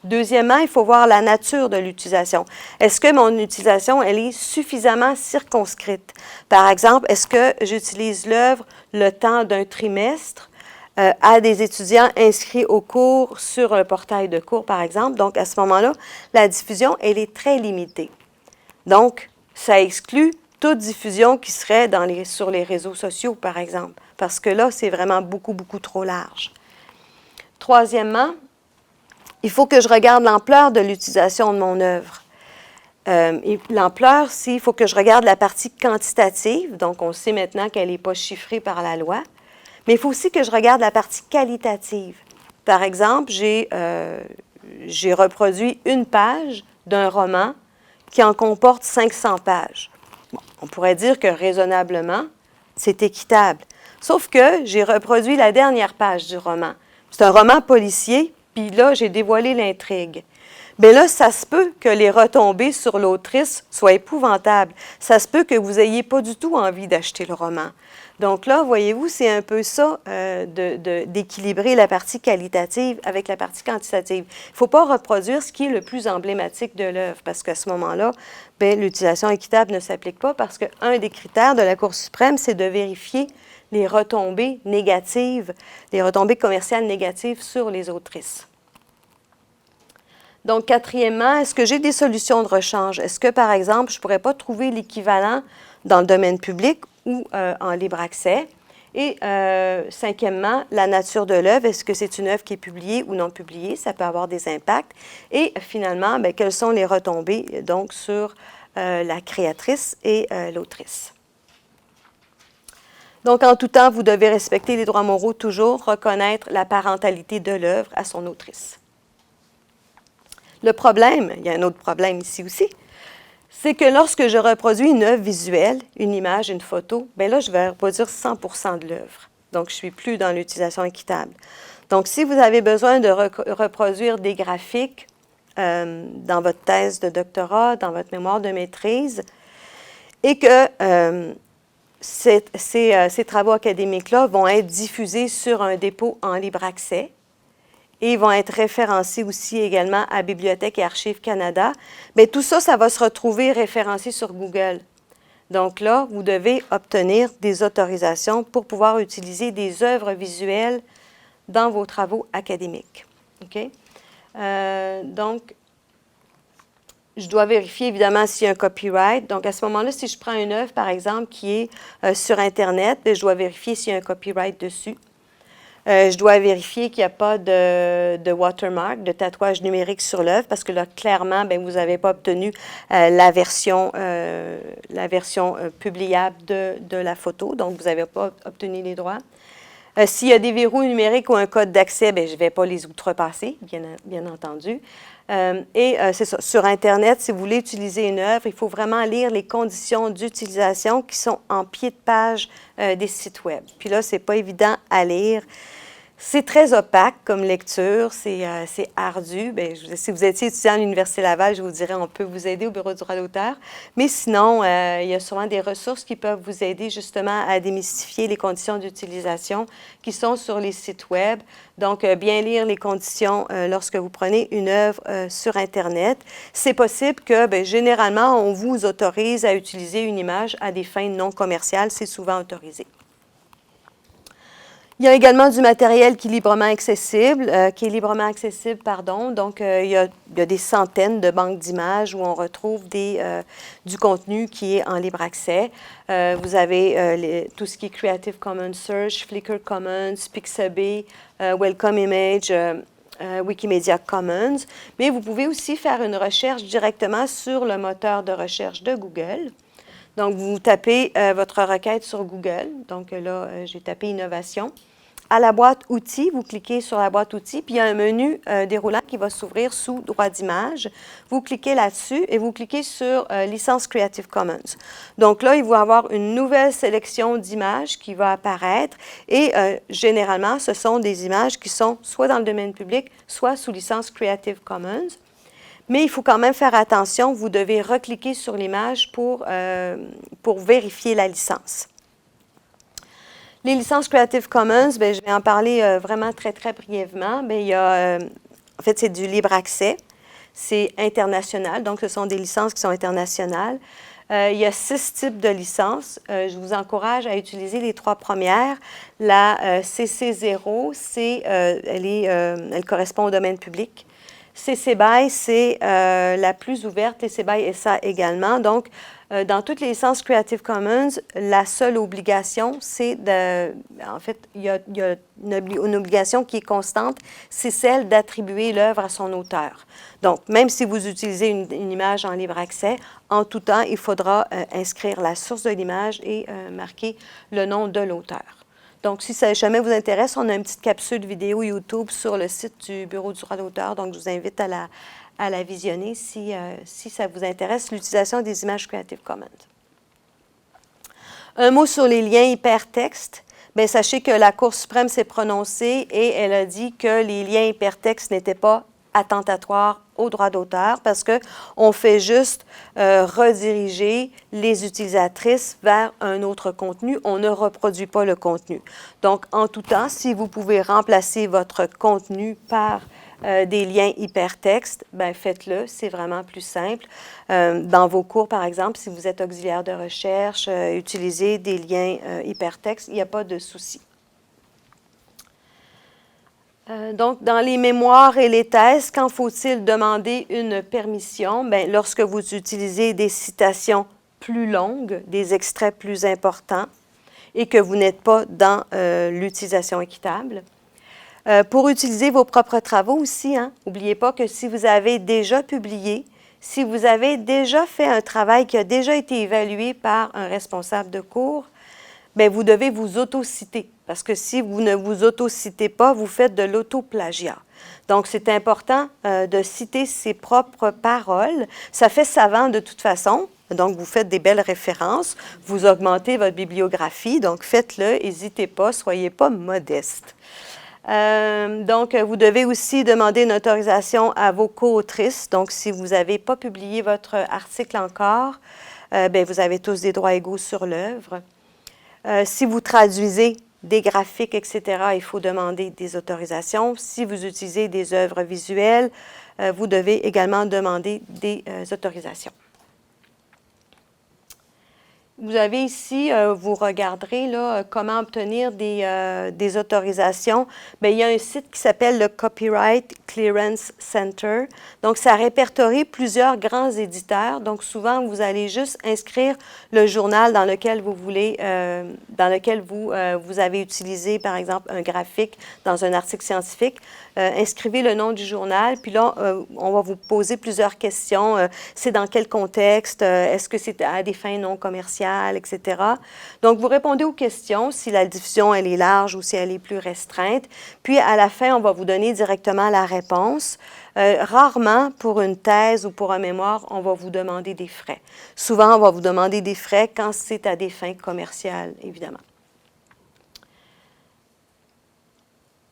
Deuxièmement, il faut voir la nature de l'utilisation. Est-ce que mon utilisation, elle est suffisamment circonscrite? Par exemple, est-ce que j'utilise l'œuvre le temps d'un trimestre à des étudiants inscrits au cours sur le portail de cours, par exemple? Donc, à ce moment-là, la diffusion, elle est très limitée. Donc, ça exclut toute diffusion qui serait sur les réseaux sociaux, par exemple, parce que là, c'est vraiment beaucoup, beaucoup trop large. Troisièmement, il faut que je regarde l'ampleur de l'utilisation de mon œuvre. L'ampleur, il faut que je regarde la partie quantitative, donc on sait maintenant qu'elle n'est pas chiffrée par la loi, mais il faut aussi que je regarde la partie qualitative. Par exemple, j'ai reproduit une page d'un roman qui en comporte 500 pages. Bon, on pourrait dire que raisonnablement, c'est équitable. Sauf que j'ai reproduit la dernière page du roman. C'est un roman policier, puis là, j'ai dévoilé l'intrigue. Bien là, ça se peut que les retombées sur l'autrice soient épouvantables. Ça se peut que vous n'ayez pas du tout envie d'acheter le roman. Donc là, voyez-vous, c'est un peu ça, d'équilibrer la partie qualitative avec la partie quantitative. Il ne faut pas reproduire ce qui est le plus emblématique de l'œuvre, parce qu'à ce moment-là, l'utilisation équitable ne s'applique pas, parce qu'un des critères de la Cour suprême, c'est de vérifier les retombées négatives, les retombées commerciales négatives sur les autrices. Donc, quatrièmement, est-ce que j'ai des solutions de rechange? Est-ce que, par exemple, je ne pourrais pas trouver l'équivalent dans le domaine public ou en libre accès? Et cinquièmement, la nature de l'œuvre. Est-ce que c'est une œuvre qui est publiée ou non publiée? Ça peut avoir des impacts. Et finalement, quelles sont les retombées donc sur la créatrice et l'autrice? Donc, en tout temps, vous devez respecter les droits moraux, toujours reconnaître la parentalité de l'œuvre à son autrice. Le problème, il y a un autre problème ici aussi, c'est que lorsque je reproduis une œuvre visuelle, une image, une photo, bien là, je vais reproduire 100% de l'œuvre. Donc, je ne suis plus dans l'utilisation équitable. Donc, si vous avez besoin de reproduire des graphiques dans votre thèse de doctorat, dans votre mémoire de maîtrise, et que ces travaux académiques-là vont être diffusés sur un dépôt en libre accès, et ils vont être référencés aussi également à Bibliothèque et Archives Canada. Bien, tout ça, ça va se retrouver référencé sur Google. Donc là, vous devez obtenir des autorisations pour pouvoir utiliser des œuvres visuelles dans vos travaux académiques. OK? Donc, je dois vérifier évidemment s'il y a un copyright. Donc, à ce moment-là, si je prends une œuvre, par exemple, qui est sur Internet, je dois vérifier s'il y a un copyright dessus. Je dois vérifier qu'il n'y a pas de watermark, de tatouage numérique sur l'œuvre, parce que là, clairement, bien, vous n'avez pas obtenu la version publiable de la photo, donc vous n'avez pas obtenu les droits. S'il y a des verrous numériques ou un code d'accès, bien, je ne vais pas les outrepasser, bien entendu. C'est ça, sur Internet, si vous voulez utiliser une œuvre, il faut vraiment lire les conditions d'utilisation qui sont en pied de page des sites web. Puis là, ce n'est pas évident à lire. C'est très opaque comme lecture, c'est ardu. Bien, si vous étiez étudiant à l'Université Laval, je vous dirais on peut vous aider au bureau du droit d'auteur. Mais sinon, il y a souvent des ressources qui peuvent vous aider justement à démystifier les conditions d'utilisation qui sont sur les sites web. Donc, bien lire les conditions lorsque vous prenez une œuvre sur Internet. C'est possible que, bien, généralement, on vous autorise à utiliser une image à des fins non commerciales. C'est souvent autorisé. Il y a également du matériel qui est librement accessible, Donc, il y a des centaines de banques d'images où on retrouve du contenu qui est en libre accès. Vous avez tout ce qui est Creative Commons Search, Flickr Commons, Pixabay, Welcome Image, Wikimedia Commons. Mais vous pouvez aussi faire une recherche directement sur le moteur de recherche de Google. Donc, vous tapez votre requête sur Google. Donc là, j'ai tapé « Innovation ». À la boîte « Outils », vous cliquez sur la boîte « Outils », puis il y a un menu déroulant qui va s'ouvrir sous « Droit d'image ». Vous cliquez là-dessus et vous cliquez sur « Licence Creative Commons ». Donc là, il va y avoir une nouvelle sélection d'images qui va apparaître et généralement, ce sont des images qui sont soit dans le domaine public, soit sous licence Creative Commons. Mais il faut quand même faire attention, vous devez recliquer sur l'image pour vérifier la licence. Les licences Creative Commons, bien, je vais en parler vraiment très, très brièvement. Bien, il y a, en fait, c'est du libre accès, c'est international, donc ce sont des licences qui sont internationales. Il y a 6 types de licences. Je vous encourage à utiliser les 3 premières. La CC0, elle correspond au domaine public. CC BY, c'est la plus ouverte, et CC BY SA également. Donc, dans toutes les licences Creative Commons, la seule obligation, c'est en fait, il y a une obligation qui est constante, c'est celle d'attribuer l'œuvre à son auteur. Donc, même si vous utilisez une image en libre accès, en tout temps, il faudra inscrire la source de l'image et marquer le nom de l'auteur. Donc, si ça jamais vous intéresse, on a une petite capsule vidéo YouTube sur le site du Bureau du droit d'auteur. Donc, je vous invite à la visionner si ça vous intéresse, l'utilisation des images Creative Commons. Un mot sur les liens hypertextes. Bien, sachez que la Cour suprême s'est prononcée et elle a dit que les liens hypertextes n'étaient pas attentatoires au droit d'auteur parce qu'on fait juste rediriger les utilisatrices vers un autre contenu. On ne reproduit pas le contenu. Donc, en tout temps, si vous pouvez remplacer votre contenu par des liens hypertextes, bien, faites-le. C'est vraiment plus simple. Dans vos cours, par exemple, si vous êtes auxiliaire de recherche, utilisez des liens hypertextes. Il n'y a pas de souci. Donc, dans les mémoires et les thèses, quand faut-il demander une permission? Bien, lorsque vous utilisez des citations plus longues, des extraits plus importants et que vous n'êtes pas dans l'utilisation équitable. Pour utiliser vos propres travaux aussi, n'oubliez pas que si vous avez déjà publié, si vous avez déjà fait un travail qui a déjà été évalué par un responsable de cours, bien, vous devez vous auto-citer. Parce que si vous ne vous auto-citez pas, vous faites de l'auto-plagiat. Donc, c'est important de citer ses propres paroles. Ça fait savant de toute façon. Donc, vous faites des belles références. Vous augmentez votre bibliographie. Donc, faites-le. N'hésitez pas. Soyez pas modeste. Donc, vous devez aussi demander une autorisation à vos co-autrices. Donc, si vous n'avez pas publié votre article encore, bien, vous avez tous des droits égaux sur l'œuvre. Si vous traduisez, des graphiques, etc., il faut demander des autorisations. Si vous utilisez des œuvres visuelles, vous devez également demander des autorisations. Vous avez ici, vous regarderez là, comment obtenir des autorisations. Bien, il y a un site qui s'appelle le Copyright Clearance Center. Donc, ça répertorie plusieurs grands éditeurs. Donc, souvent, vous allez juste inscrire le journal dans lequel vous voulez, dans lequel vous avez utilisé, par exemple, un graphique dans un article scientifique. Inscrivez le nom du journal, puis là, on va vous poser plusieurs questions. C'est dans quel contexte? Est-ce que c'est à des fins non commerciales, etc. Donc, vous répondez aux questions, si la diffusion, elle est large ou si elle est plus restreinte. Puis, à la fin, on va vous donner directement la réponse. Rarement, pour une thèse ou pour un mémoire, on va vous demander des frais. Souvent, on va vous demander des frais quand c'est à des fins commerciales, évidemment.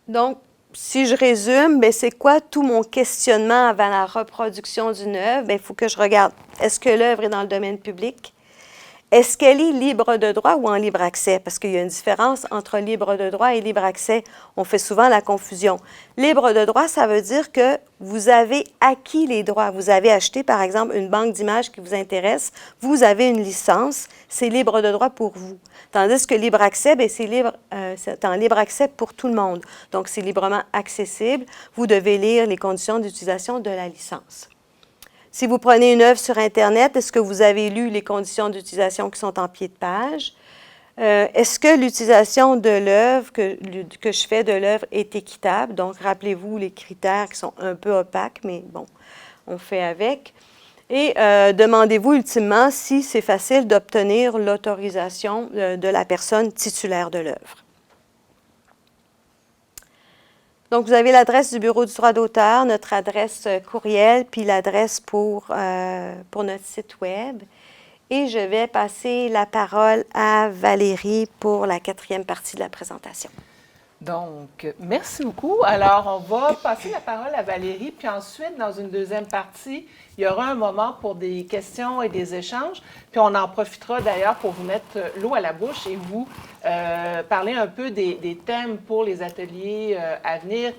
Donc, si je résume, bien, c'est quoi tout mon questionnement avant la reproduction d'une œuvre? Bien, il faut que je regarde, est-ce que l'œuvre est dans le domaine public? Est-ce qu'elle est libre de droit ou en libre accès? Parce qu'il y a une différence entre libre de droit et libre accès. On fait souvent la confusion. Libre de droit, ça veut dire que vous avez acquis les droits. Vous avez acheté, par exemple, une banque d'images qui vous intéresse. Vous avez une licence. C'est libre de droit pour vous. Tandis que libre accès, bien, c'est en libre accès pour tout le monde. Donc, c'est librement accessible. Vous devez lire les conditions d'utilisation de la licence. Si vous prenez une œuvre sur Internet, est-ce que vous avez lu les conditions d'utilisation qui sont en pied de page? Est-ce que l'utilisation de l'œuvre, que je fais de l'œuvre, est équitable? Donc, rappelez-vous les critères qui sont un peu opaques, mais bon, on fait avec. Et demandez-vous ultimement si c'est facile d'obtenir l'autorisation de la personne titulaire de l'œuvre. Donc, vous avez l'adresse du bureau du droit d'auteur, notre adresse courriel, puis l'adresse pour notre site Web. Et je vais passer la parole à Valérie pour la 4e partie de la présentation. Donc, merci beaucoup. Alors, on va passer la parole à Valérie, puis ensuite, dans une deuxième partie, il y aura un moment pour des questions et des échanges, puis on en profitera d'ailleurs pour vous mettre l'eau à la bouche et vous parler un peu des thèmes pour les ateliers à venir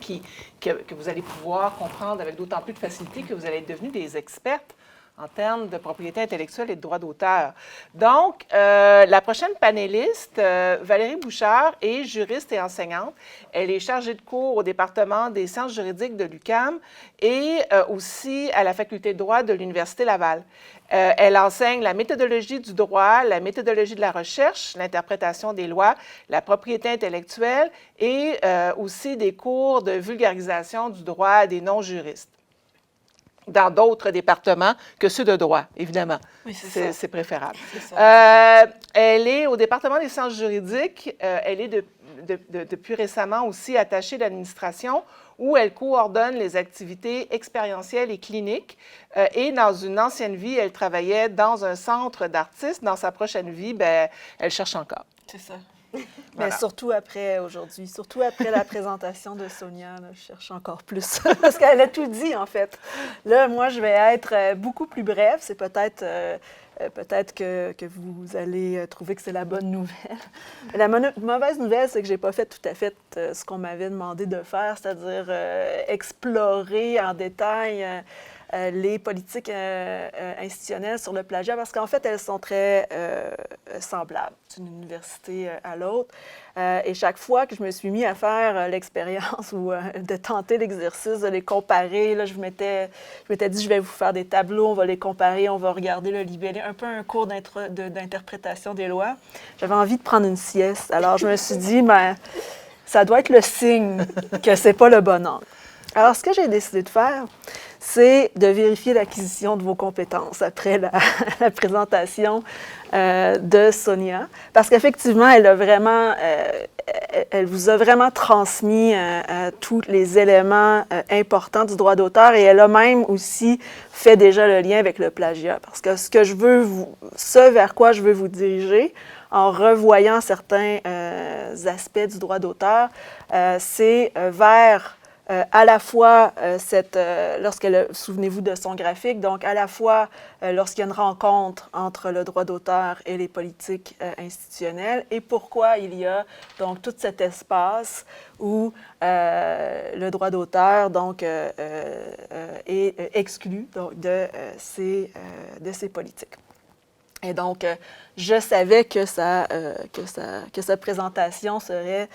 que vous allez pouvoir comprendre avec d'autant plus de facilité que vous allez être devenus des expertes en termes de propriété intellectuelle et de droit d'auteur. Donc, la prochaine panéliste, Valérie Bouchard, est juriste et enseignante. Elle est chargée de cours au département des sciences juridiques de l'UQAM et aussi à la faculté de droit de l'Université Laval. Elle enseigne la méthodologie du droit, la méthodologie de la recherche, l'interprétation des lois, la propriété intellectuelle et aussi des cours de vulgarisation du droit des non-juristes dans d'autres départements que ceux de droit, évidemment. Oui, c'est préférable. Elle est au département des sciences juridiques. Elle est depuis récemment aussi attachée d'administration où elle coordonne les activités expérientielles et cliniques. Et dans une ancienne vie, elle travaillait dans un centre d'artistes. Dans sa prochaine vie, bien, elle cherche encore. C'est ça. Voilà. Mais surtout après aujourd'hui, surtout après la présentation de Sonia, là, je cherche encore plus, parce qu'elle a tout dit, en fait. Là, moi, je vais être beaucoup plus brève. C'est peut-être que vous allez trouver que c'est la bonne nouvelle. La mauvaise nouvelle, c'est que je n'ai pas fait tout à fait ce qu'on m'avait demandé de faire, c'est-à-dire explorer en détail les politiques institutionnelles sur le plagiat, parce qu'en fait, elles sont très semblables d'une université à l'autre. Et chaque fois que je me suis mis à faire l'expérience ou de tenter l'exercice de les comparer, là, je m'étais dit, je vais vous faire des tableaux, on va les comparer, on va regarder le libellé, un peu un cours d'interprétation des lois. J'avais envie de prendre une sieste. Alors, je me suis dit, ben, ça doit être le signe que c'est pas le bon angle. Alors, ce que j'ai décidé de faire, c'est de vérifier l'acquisition de vos compétences après la présentation de Sonia, parce qu'effectivement, elle vous a vraiment transmis tous les éléments importants du droit d'auteur et elle a même aussi fait déjà le lien avec le plagiat, parce que ce vers quoi je veux vous diriger, en revoyant certains aspects du droit d'auteur, c'est vers à la fois, souvenez-vous de son graphique, donc à la fois lorsqu'il y a une rencontre entre le droit d'auteur et les politiques institutionnelles, et pourquoi il y a donc tout cet espace où le droit d'auteur donc, est exclu donc, de ces politiques. Et donc, je savais que sa présentation serait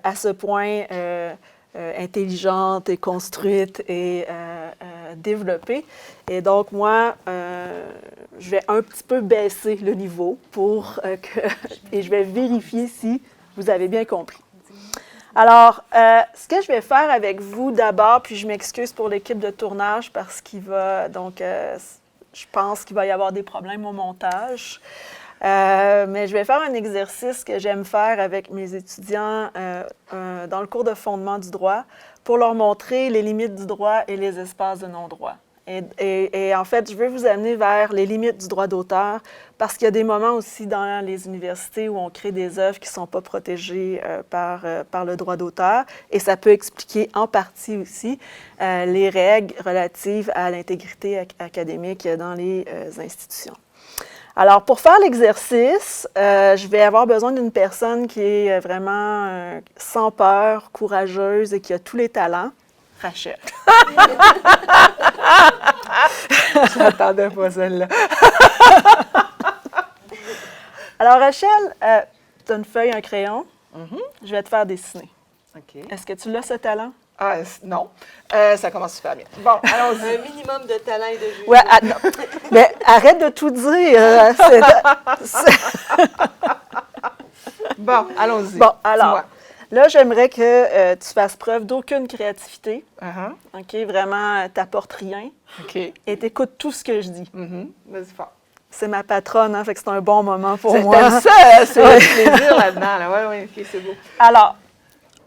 à ce point intelligente et construite et développée. Et donc, moi, je vais un petit peu baisser le niveau et je vais vérifier si vous avez bien compris. Alors, ce que je vais faire avec vous d'abord, puis je m'excuse pour l'équipe de tournage parce qu'il va, donc, je pense qu'il va y avoir des problèmes au montage. Mais je vais faire un exercice que j'aime faire avec mes étudiants dans le cours de fondement du droit pour leur montrer les limites du droit et les espaces de non-droit. Et en fait, je veux vous amener vers les limites du droit d'auteur parce qu'il y a des moments aussi dans les universités où on crée des œuvres qui ne sont pas protégées par le droit d'auteur et ça peut expliquer en partie aussi les règles relatives à l'intégrité académique dans les institutions. Alors, pour faire l'exercice, je vais avoir besoin d'une personne qui est vraiment sans peur, courageuse et qui a tous les talents. Rachel. Je n'attendais pas celle-là. Alors, Rachel, tu as une feuille, un crayon. Je vais te faire dessiner. OK. Est-ce que tu l'as, ce talent? Ah, non. Ça commence super bien. Bon, allons-y. Un minimum de talent et de jugement. Oui, mais arrête de tout dire. Bon, allons-y. Bon, alors, Dis-moi. là, j'aimerais que tu fasses preuve d'aucune créativité. Uh-huh. OK? Vraiment, t'apportes rien. OK. Et t'écoutes tout ce que je dis. Vas-y fort. C'est ma patronne, hein, fait que c'est un bon moment pour T'aimes moi. ça, c'est le plaisir là-dedans. Là. Oui, OK, c'est beau. Alors,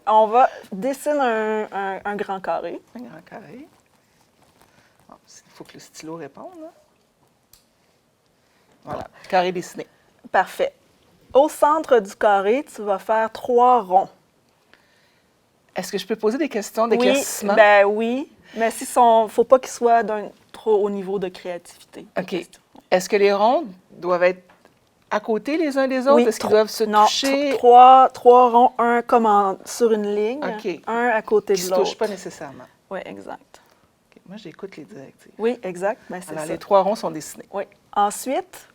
on va dessiner un grand carré. Un grand carré. Bon, il faut que le stylo réponde. Là. Voilà, carré dessiné. Parfait. Au centre du carré, tu vas faire 3 ronds. Est-ce que je peux poser des questions d'éclaircissement? Oui, mais il ne faut pas qu'ils soient d'un trop haut niveau de créativité. OK. Est-ce que les ronds doivent être à côté les uns des autres? Oui, Est-ce qu'ils doivent se toucher? Trois ronds, un comme sur une ligne, OK. un à côté Qui de ne se l'autre. touchent pas nécessairement. Oui, exact. OK. Moi, j'écoute les directives. Oui, exact. Ben, c'est Alors, ça. les 3 ronds sont dessinés. Oui. Ensuite,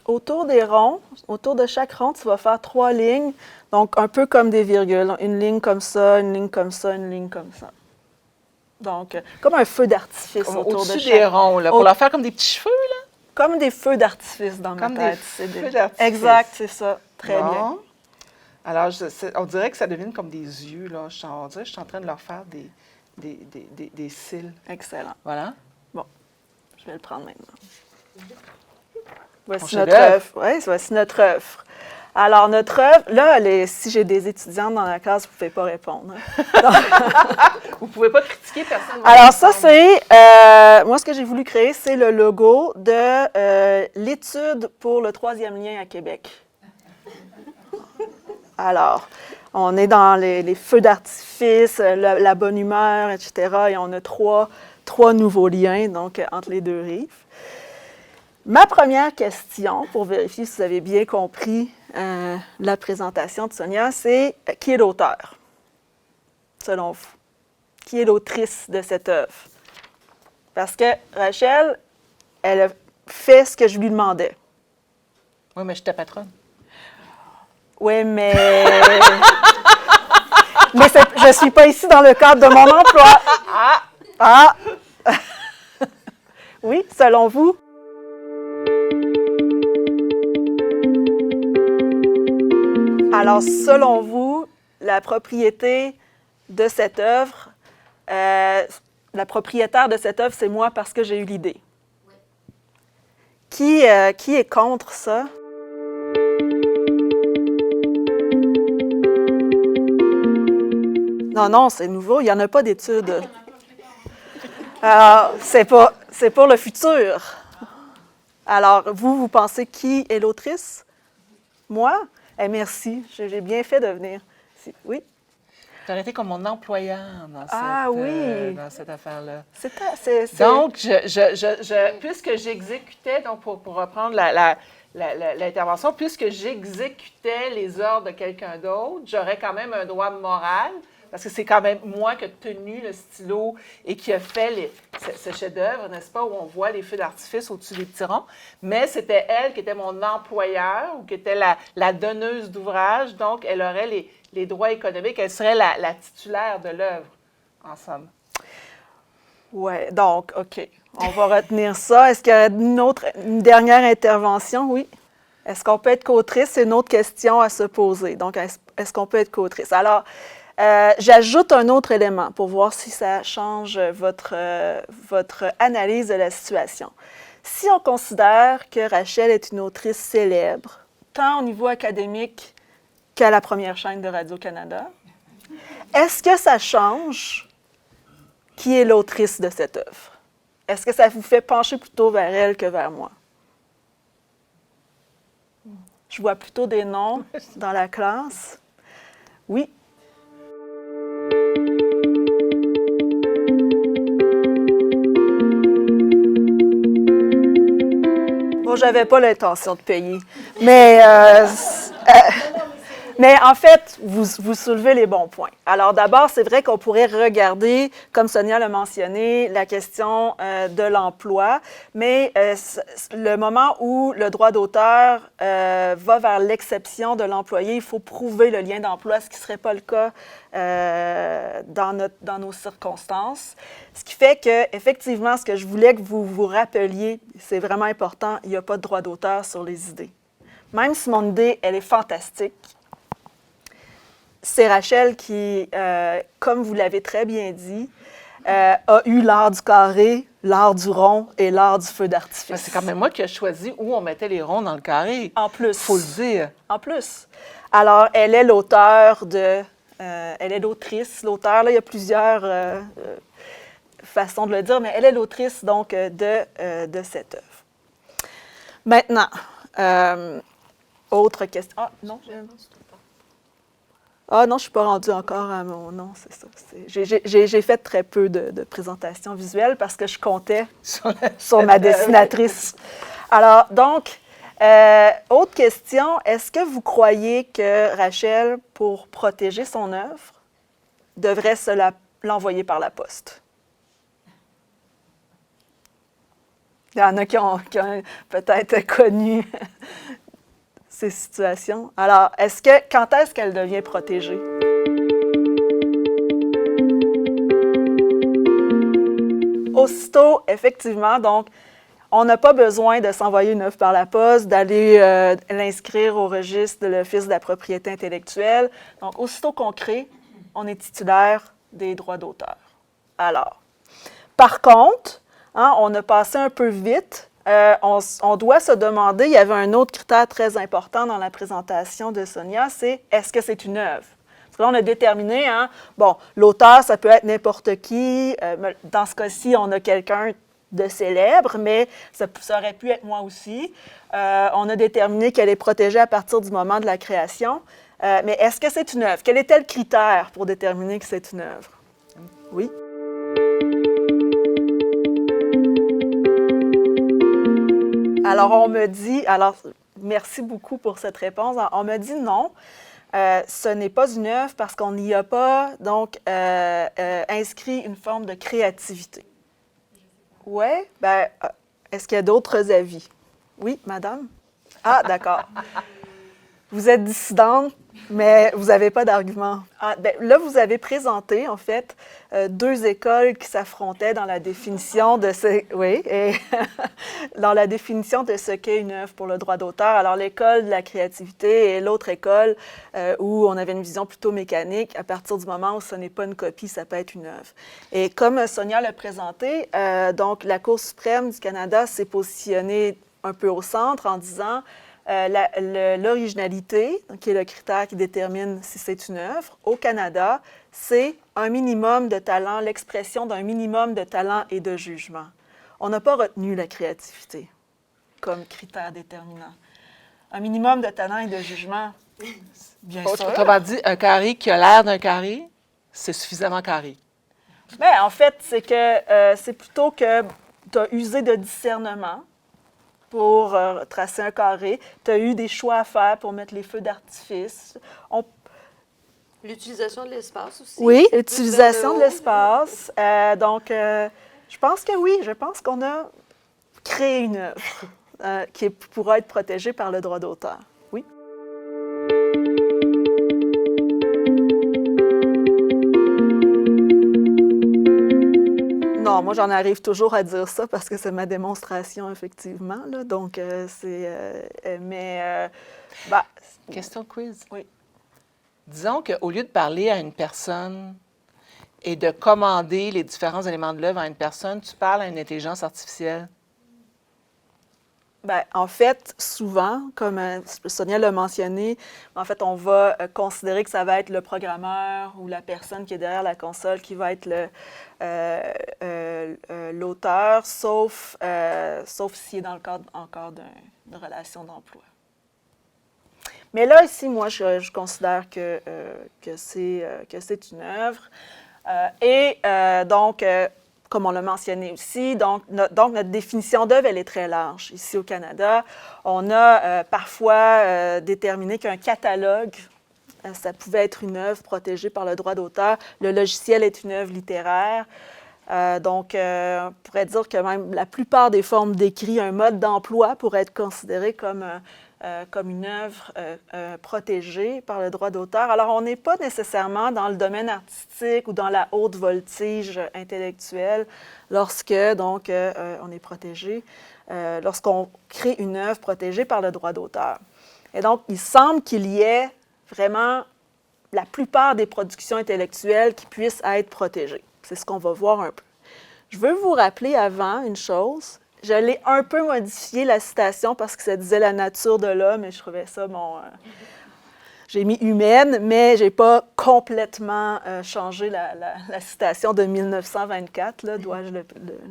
autour des ronds, autour de chaque rond, tu vas faire 3 lignes, donc un peu comme des virgules. Une ligne comme ça, une ligne comme ça, une ligne comme ça. Donc, comme un feu d'artifice autour de Au-dessus chaque... des ronds, là, pour leur faire comme des petits cheveux, là? Comme des feux d'artifice dans Comme ma des tête. feux d'artifice. Exact, c'est ça. Très Bon. bien. Alors, on dirait que ça devient comme des yeux, là. On dirait que je suis en train de leur faire des cils. Excellent. Voilà. Je vais le prendre maintenant. Ton Voici notre chef-d'œuvre. œuvre. Oui, voici notre œuvre. Alors, notre œuvre, là, si j'ai des étudiantes dans la classe, vous ne pouvez pas répondre. Hein. Vous ne pouvez pas critiquer personne. Alors, ça, c'est... moi, ce que j'ai voulu créer, c'est le logo de l'étude pour le 3e lien à Québec. Alors, on est dans les feux d'artifice, la bonne humeur, etc. Et on a trois nouveaux liens, donc, entre les 2 rives. Ma première question, pour vérifier si vous avez bien compris la présentation de Sonia, c'est qui est l'auteur, selon vous? Qui est l'autrice de cette œuvre? Parce que Rachel, elle a fait ce que je lui demandais. Oui, mais je suis ta patronne. Oui, mais... mais je ne suis pas ici dans le cadre de mon emploi. Ah! Oui, selon vous? Alors, selon vous, la propriété de cette œuvre, la propriétaire de cette œuvre, c'est moi parce que j'ai eu l'idée. Oui. Qui est contre ça? Non, c'est nouveau, il n'y en a pas d'études. Alors, c'est pour le futur. Alors, vous pensez qui est l'autrice? Moi? Eh, merci, j'ai bien fait de venir. Oui? Tu aurais été comme mon employeur dans cette affaire-là. Donc, puisque j'exécutais, donc pour reprendre l'intervention, puisque j'exécutais les ordres de quelqu'un d'autre, j'aurais quand même un droit moral, parce que c'est quand même moi qui ai tenu le stylo et qui a fait ce chef-d'œuvre, n'est-ce pas, où on voit les feux d'artifice au-dessus des petits ronds. Mais c'était elle qui était mon employeur ou qui était la donneuse d'ouvrage, donc elle aurait les droits économiques, elle serait la titulaire de l'œuvre, en somme. Oui, donc, OK. On va retenir ça. Est-ce qu'il y a une dernière intervention? Oui. Est-ce qu'on peut être co-autrice? C'est une autre question à se poser. Donc, est-ce qu'on peut être co-autrice? Alors, j'ajoute un autre élément pour voir si ça change votre analyse de la situation. Si on considère que Rachel est une autrice célèbre, tant au niveau académique qu'à la première chaîne de Radio-Canada, est-ce que ça change qui est l'autrice de cette œuvre? Est-ce que ça vous fait pencher plutôt vers elle que vers moi? Je vois plutôt des noms dans la classe. Oui. Bon, j'avais pas l'intention de payer, mais en fait, vous soulevez les bons points. Alors d'abord, c'est vrai qu'on pourrait regarder, comme Sonia l'a mentionné, la question de l'emploi, mais le moment où le droit d'auteur va vers l'exception de l'employé, il faut prouver le lien d'emploi, ce qui ne serait pas le cas dans nos circonstances. Ce qui fait que, effectivement, ce que je voulais que vous vous rappeliez, c'est vraiment important, il n'y a pas de droit d'auteur sur les idées. Même si mon idée, elle est fantastique, c'est Rachel qui, comme vous l'avez très bien dit, a eu l'art du carré, l'art du rond et l'art du feu d'artifice. C'est quand même moi qui ai choisi où on mettait les ronds dans le carré. En plus. Il faut le dire. En plus. Alors, elle est l'auteur elle est l'autrice. L'auteur, là, il y a plusieurs façons de le dire, mais elle est l'autrice, donc, de cette œuvre. Maintenant, autre question. Ah, non, je ne suis pas rendue encore à mon nom, c'est ça. J'ai fait très peu de présentations visuelles parce que je comptais sur ma dessinatrice. Alors, donc, autre question, est-ce que vous croyez que Rachel, pour protéger son œuvre, devrait l'envoyer par la poste? Il y en a qui ont peut-être connu ces situations. Alors, quand est-ce qu'elle devient protégée? Aussitôt, effectivement, donc, on n'a pas besoin de s'envoyer une œuvre par la poste, d'aller l'inscrire au registre de l'Office de la propriété intellectuelle. Donc, aussitôt qu'on crée, on est titulaire des droits d'auteur. Alors, par contre, on a passé un peu vite. On doit se demander, il y avait un autre critère très important dans la présentation de Sonia, c'est est-ce que c'est une œuvre? Parce que là, on a déterminé, l'auteur, ça peut être n'importe qui. Dans ce cas-ci, on a quelqu'un de célèbre, mais ça aurait pu être moi aussi. On a déterminé qu'elle est protégée à partir du moment de la création. Mais est-ce que c'est une œuvre? Quel était le critère pour déterminer que c'est une œuvre? Oui? Alors, merci beaucoup pour cette réponse. On me dit non, ce n'est pas une œuvre parce qu'on n'y a pas, donc, inscrit une forme de créativité. Oui? Est-ce qu'il y a d'autres avis? Oui, madame? Ah, d'accord. Vous êtes dissidente, mais vous n'avez pas d'argument. Là, vous avez présenté, en fait, deux écoles qui s'affrontaient dans la définition de dans la définition de ce qu'est une œuvre pour le droit d'auteur. Alors, l'école de la créativité et l'autre école où on avait une vision plutôt mécanique, à partir du moment où ce n'est pas une copie, ça peut être une œuvre. Et comme Sonia l'a présenté, donc la Cour suprême du Canada s'est positionnée un peu au centre en disant l'originalité, qui est le critère qui détermine si c'est une œuvre, au Canada, c'est un minimum de talent, l'expression d'un minimum de talent et de jugement. On n'a pas retenu la créativité comme critère déterminant. Un minimum de talent et de jugement, bien sûr. Autrement dit, un carré qui a l'air d'un carré? c'est suffisamment carré? Bien, en fait, c'est que c'est plutôt que tu as usé de discernement pour tracer un carré. Tu as eu des choix à faire pour mettre les feux d'artifice. L'utilisation de l'espace aussi. Oui, C'est plus l'utilisation de vers le haut. l'espace. Donc, je pense que oui, je pense qu'on a créé une œuvre qui pourra être protégée par le droit d'auteur. Oui. Non, moi, j'en arrive toujours à dire ça parce que c'est ma démonstration, effectivement. Là. Donc, bah, Question quiz. Oui. Disons qu'au lieu de parler à une personne et de commander les différents éléments de l'œuvre à une personne, tu parles à une intelligence artificielle. ben, en fait, souvent, comme Sonia l'a mentionné, en fait, on va considérer que ça va être le programmeur ou la personne qui est derrière la console qui va être l'auteur, sauf s'il est dans le cadre encore d'une relation d'emploi. Mais là, ici, moi, je considère que c'est une œuvre. Donc, comme on l'a mentionné aussi, donc notre définition d'œuvre, elle est très large. Ici, au Canada, on a parfois déterminé qu'un catalogue, ça pouvait être une œuvre protégée par le droit d'auteur. Le logiciel est une œuvre littéraire. Donc, on pourrait dire que même la plupart des formes d'écrit, un mode d'emploi pourrait être considéré comme une œuvre protégée par le droit d'auteur. Alors, on n'est pas nécessairement dans le domaine artistique ou dans la haute voltige intellectuelle lorsque, donc, on est protégé, lorsqu'on crée une œuvre protégée par le droit d'auteur. Et donc, il semble qu'il y ait vraiment la plupart des productions intellectuelles qui puissent être protégées. C'est ce qu'on va voir un peu. Je veux vous rappeler avant une chose. Je l'ai un peu modifié, la citation, parce que ça disait la nature de l'homme, et je trouvais ça, j'ai mis humaine, mais je n'ai pas complètement changé la citation de 1924, là, dois-je le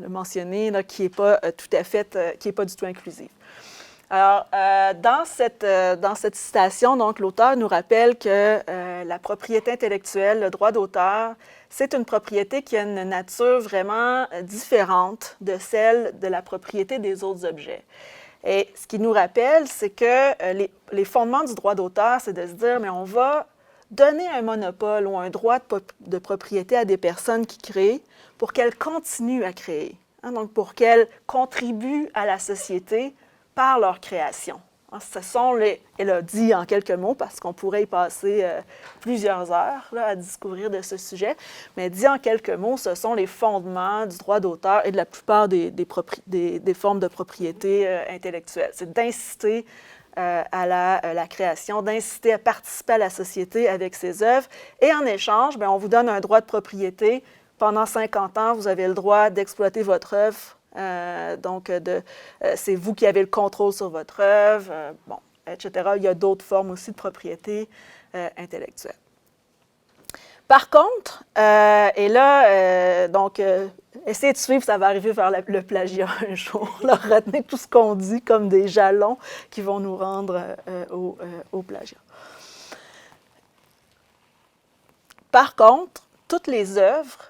mentionner, là, qui n'est pas tout à fait, qui n'est pas du tout inclusive. Alors, dans cette citation, donc, l'auteur nous rappelle que la propriété intellectuelle, le droit d'auteur, c'est une propriété qui a une nature vraiment différente de celle de la propriété des autres objets. Et ce qu'il nous rappelle, c'est que les fondements du droit d'auteur, c'est de se dire, mais on va donner un monopole ou un droit de propriété à des personnes qui créent pour qu'elles continuent à créer, hein, donc pour qu'elles contribuent à la société par leur création. Ce sont elle a dit en quelques mots, parce qu'on pourrait y passer plusieurs heures là, à discourir de ce sujet, mais dit en quelques mots, ce sont les fondements du droit d'auteur et de la plupart des formes de propriété intellectuelle. C'est d'inciter à la création, d'inciter à participer à la société avec ses œuvres, et en échange, bien, on vous donne un droit de propriété. Pendant 50 ans, vous avez le droit d'exploiter votre œuvre. C'est vous qui avez le contrôle sur votre œuvre, etc. Il y a d'autres formes aussi de propriété intellectuelle. Par contre, essayez de suivre, ça va arriver vers le plagiat un jour. Là, retenez tout ce qu'on dit comme des jalons qui vont nous rendre au plagiat. Par contre, toutes les œuvres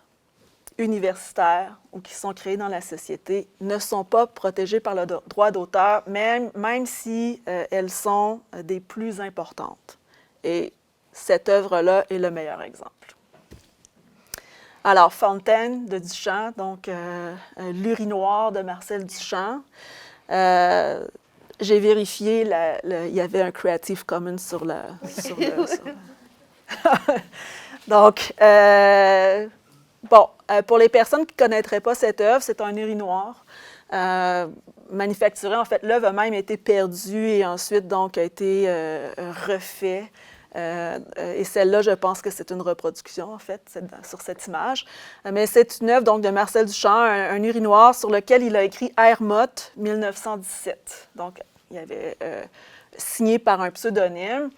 universitaires ou qui sont créées dans la société ne sont pas protégées par le droit d'auteur, même si elles sont des plus importantes. Et cette œuvre-là est le meilleur exemple. Alors, Fontaine de Duchamp, donc l'urinoir de Marcel Duchamp. J'ai vérifié, il y avait un Creative Commons sur le... Donc, pour les personnes qui ne connaîtraient pas cette œuvre, c'est un urinoir manufacturé. En fait, l'œuvre a même été perdue et ensuite donc a été refait. Et celle-là, je pense que c'est une reproduction, en fait, sur cette image. Mais c'est une œuvre donc, de Marcel Duchamp, un urinoir sur lequel il a écrit Hermotte 1917. Donc, il avait signé par un pseudonyme.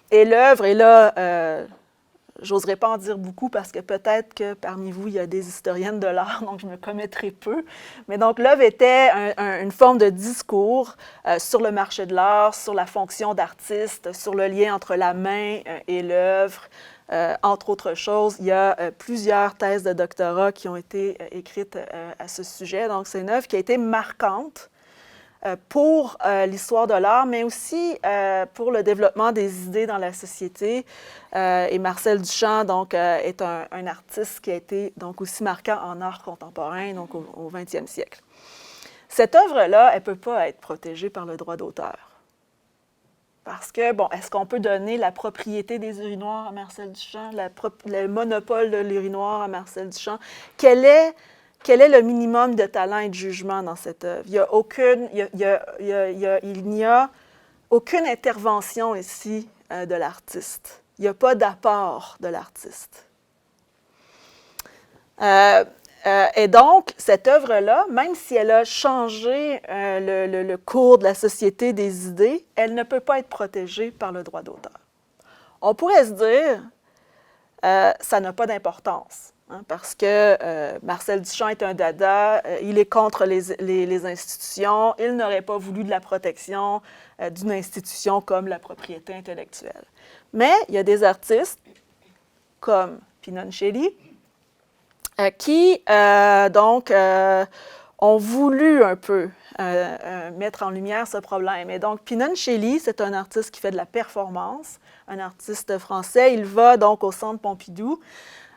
Et l'œuvre est là... j'oserais pas en dire beaucoup parce que peut-être que parmi vous, il y a des historiennes de l'art, donc je me commettrai peu. Mais donc, l'œuvre était une forme de discours sur le marché de l'art, sur la fonction d'artiste, sur le lien entre la main et l'œuvre, entre autres choses, il y a plusieurs thèses de doctorat qui ont été écrites à ce sujet. Donc, c'est une œuvre qui a été marquante pour l'histoire de l'art, mais aussi pour le développement des idées dans la société. Et Marcel Duchamp, donc, est un artiste qui a été donc aussi marquant en art contemporain, donc au 20e siècle. Cette œuvre-là, elle ne peut pas être protégée par le droit d'auteur. Parce que, bon, est-ce qu'on peut donner la propriété des urinoirs à Marcel Duchamp, le monopole de l'urinoir à Marcel Duchamp? Quel est le minimum de talent et de jugement dans cette œuvre? Il n'y a aucune intervention ici de l'artiste. Il n'y a pas d'apport de l'artiste. Et donc, cette œuvre-là, même si elle a changé le cours de la société des idées, elle ne peut pas être protégée par le droit d'auteur. On pourrait se dire, ça n'a pas d'importance, hein, parce que Marcel Duchamp est un dada, il est contre les institutions, il n'aurait pas voulu de la protection d'une institution comme la propriété intellectuelle. Mais il y a des artistes, comme Pinoncelli, qui, ont voulu un peu mettre en lumière ce problème. Et donc, Pinoncelli, c'est un artiste qui fait de la performance, un artiste français. Il va donc au Centre Pompidou.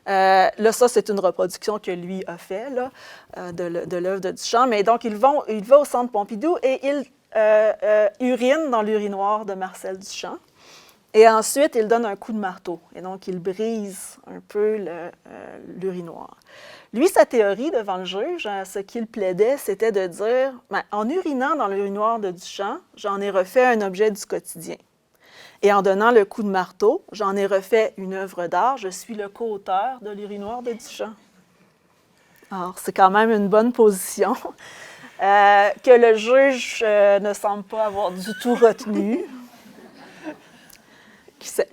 Là, ça, c'est une reproduction que lui a fait là, de l'œuvre de Duchamp. Mais donc, il va au Centre Pompidou et il urine dans l'urinoir de Marcel Duchamp. Et ensuite, il donne un coup de marteau. Et donc, il brise un peu l'urinoir. Lui, sa théorie devant le juge, ce qu'il plaidait, c'était de dire, en urinant dans l'urinoir de Duchamp, j'en ai refait un objet du quotidien. Et en donnant le coup de marteau, j'en ai refait une œuvre d'art. Je suis le co-auteur de l'urinoir de Duchamp. Alors, c'est quand même une bonne position que le juge ne semble pas avoir du tout retenue.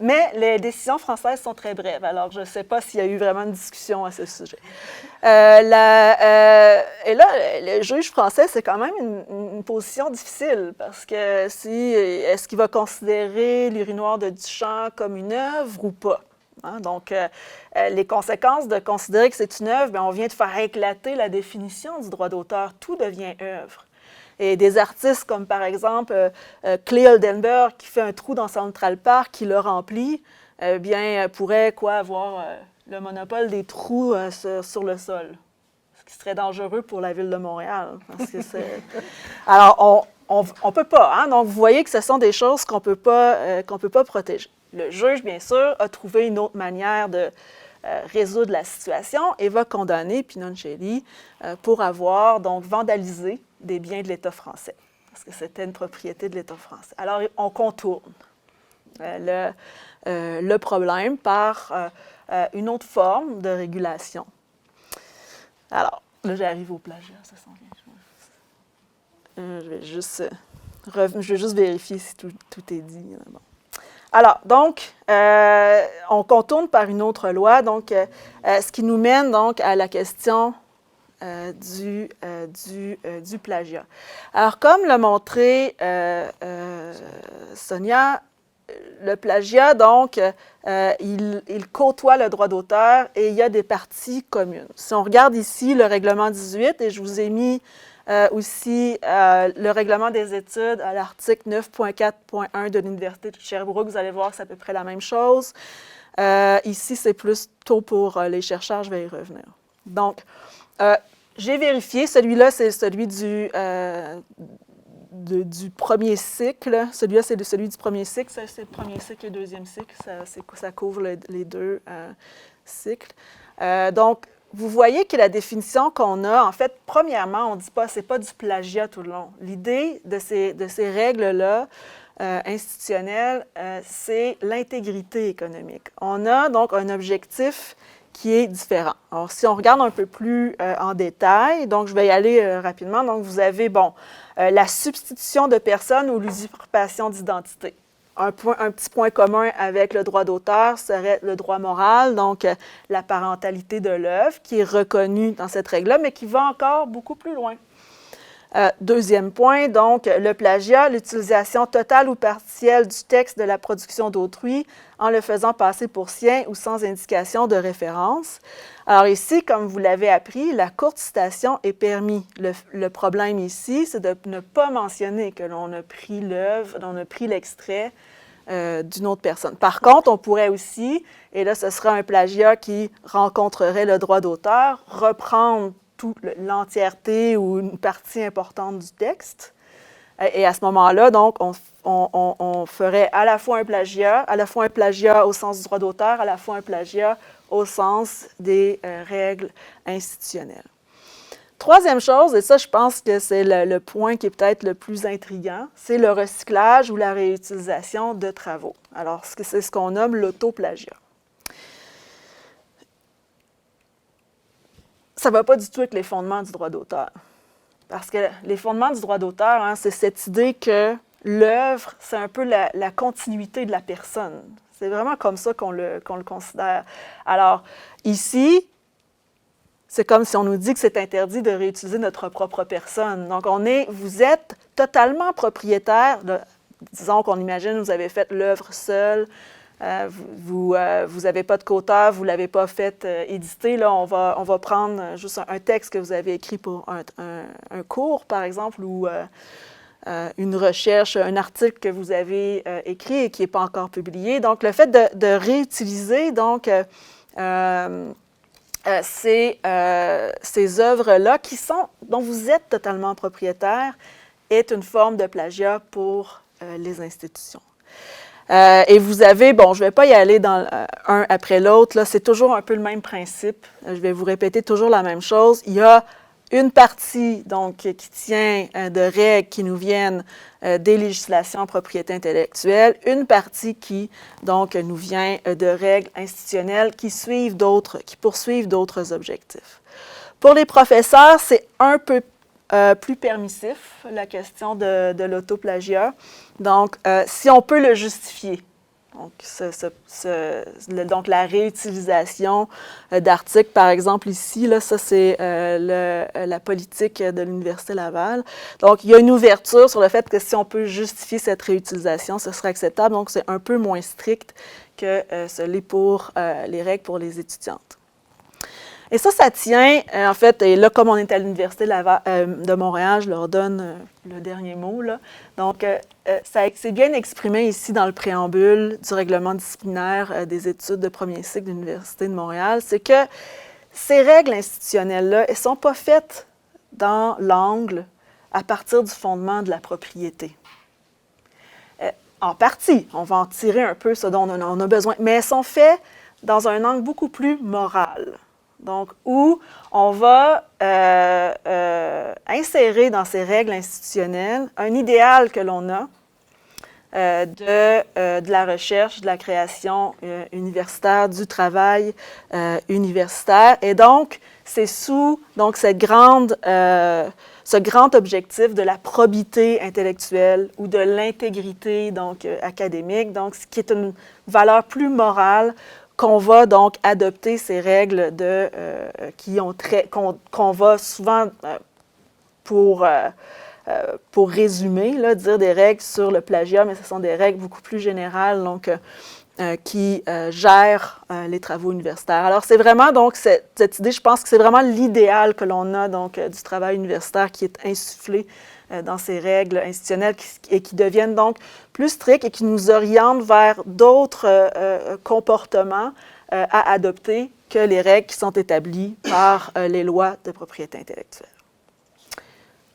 Mais les décisions françaises sont très brèves, alors je ne sais pas s'il y a eu vraiment une discussion à ce sujet. Et là, le juge français, c'est quand même une position difficile, parce que est-ce qu'il va considérer l'urinoir de Duchamp comme une œuvre ou pas? Hein? Donc, les conséquences de considérer que c'est une œuvre, bien, on vient de faire éclater la définition du droit d'auteur. Tout devient œuvre. Et des artistes comme, par exemple, Clay Oldenburg, qui fait un trou dans Central Park, qui le remplit, pourrait avoir le monopole des trous sur le sol, ce qui serait dangereux pour la Ville de Montréal. Parce que alors, on peut pas. Hein? Donc, vous voyez que ce sont des choses qu'on peut pas protéger. Le juge, bien sûr, a trouvé une autre manière de résoudre la situation et va condamner Pinoncelli pour avoir donc vandalisé des biens de l'État français, parce que c'était une propriété de l'État français. Alors, on contourne le problème par une autre forme de régulation. Alors, là, j'arrive au plagiat, ça sent bien. Je vais juste vérifier si tout est dit. Bon. Alors, donc, on contourne par une autre loi, donc, ce qui nous mène donc à la question du plagiat. Alors, comme l'a montré Sonia, le plagiat, donc, il côtoie le droit d'auteur et il y a des parties communes. Si on regarde ici le règlement 18, et je vous ai mis aussi le règlement des études à l'article 9.4.1 de l'Université de Sherbrooke, vous allez voir que c'est à peu près la même chose. Ici, c'est plus tôt pour les chercheurs, je vais y revenir. Donc, j'ai vérifié, celui-là, c'est celui du premier cycle. Celui-là, c'est celui du premier cycle. Ça, c'est le premier cycle et le deuxième cycle. Ça couvre les deux cycles. Donc, vous voyez que la définition qu'on a, en fait, premièrement, on ne dit pas, c'est pas du plagiat tout le long. L'idée de ces règles-là institutionnelles, c'est l'intégrité économique. On a donc un objectif qui est différent. Alors, si on regarde un peu plus en détail, donc je vais y aller rapidement. Donc, vous avez, la substitution de personnes ou l'usurpation d'identité. Un petit point commun avec le droit d'auteur serait le droit moral, donc la parentalité de l'œuvre, qui est reconnue dans cette règle-là, mais qui va encore beaucoup plus loin. Deuxième point, donc, le plagiat, l'utilisation totale ou partielle du texte de la production d'autrui en le faisant passer pour sien ou sans indication de référence. Alors ici, comme vous l'avez appris, la courte citation est permise. Le problème ici, c'est de ne pas mentionner que l'on a pris l'œuvre, l'on a pris l'extrait d'une autre personne. Par contre, on pourrait aussi, et là, ce sera un plagiat qui rencontrerait le droit d'auteur, reprendre l'entièreté ou une partie importante du texte. Et à ce moment-là, donc, on ferait à la fois un plagiat au sens du droit d'auteur, à la fois un plagiat au sens des règles institutionnelles. Troisième chose, et ça, je pense que c'est le point qui est peut-être le plus intriguant, c'est le recyclage ou la réutilisation de travaux. Alors, c'est ce qu'on nomme l'autoplagiat. Ça ne va pas du tout avec les fondements du droit d'auteur. Parce que les fondements du droit d'auteur, hein, c'est cette idée que l'œuvre, c'est un peu la continuité de la personne. C'est vraiment comme ça qu'on le considère. Alors, ici, c'est comme si on nous dit que c'est interdit de réutiliser notre propre personne. Donc, vous êtes totalement propriétaire. Disons qu'on imagine, vous avez fait l'œuvre seule, vous n'avez pas de co-auteur, vous ne l'avez pas fait éditer. Là, on va prendre juste un texte que vous avez écrit pour un cours, par exemple, ou une recherche, un article que vous avez écrit et qui n'est pas encore publié. Donc, le fait de réutiliser, donc, ces œuvres-là dont vous êtes totalement propriétaire est une forme de plagiat pour les institutions. Et vous avez, bon, je ne vais pas y aller dans un après l'autre, là, c'est toujours un peu le même principe. Je vais vous répéter toujours la même chose. Il y a une partie, donc, qui tient de règles qui nous viennent des législations en propriété intellectuelle, une partie qui, donc, nous vient de règles institutionnelles qui poursuivent d'autres objectifs. Pour les professeurs, c'est un peu plus permissif, la question de l'autoplagiat. Donc, si on peut le justifier, donc la réutilisation d'articles, par exemple ici, là, ça c'est la politique de l'Université Laval. Donc, il y a une ouverture sur le fait que si on peut justifier cette réutilisation, ce serait acceptable. Donc, c'est un peu moins strict que ce l'est pour les règles pour les étudiantes. Et ça tient, en fait, et là, comme on est à l'Université de Montréal, je leur donne le dernier mot, là. Donc, c'est bien exprimé ici dans le préambule du règlement disciplinaire des études de premier cycle de l'Université de Montréal, c'est que ces règles institutionnelles-là, elles ne sont pas faites dans l'angle à partir du fondement de la propriété. En partie, on va en tirer un peu ce dont on a besoin, mais elles sont faites dans un angle beaucoup plus moral. Donc, où on va insérer dans ces règles institutionnelles un idéal que l'on a de la recherche, de la création universitaire, du travail universitaire. Et donc, c'est sous ce grand objectif de la probité intellectuelle ou de l'intégrité donc académique, donc ce qui est une valeur plus morale, qu'on va donc adopter ces règles qu'on va souvent, pour résumer, là, dire des règles sur le plagiat, mais ce sont des règles beaucoup plus générales, donc, qui gèrent les travaux universitaires. Alors, c'est vraiment donc cette idée, je pense que c'est vraiment l'idéal que l'on a donc du travail universitaire qui est insufflé dans ces règles institutionnelles et qui deviennent donc plus strictes et qui nous orientent vers d'autres comportements à adopter que les règles qui sont établies par les lois de propriété intellectuelle.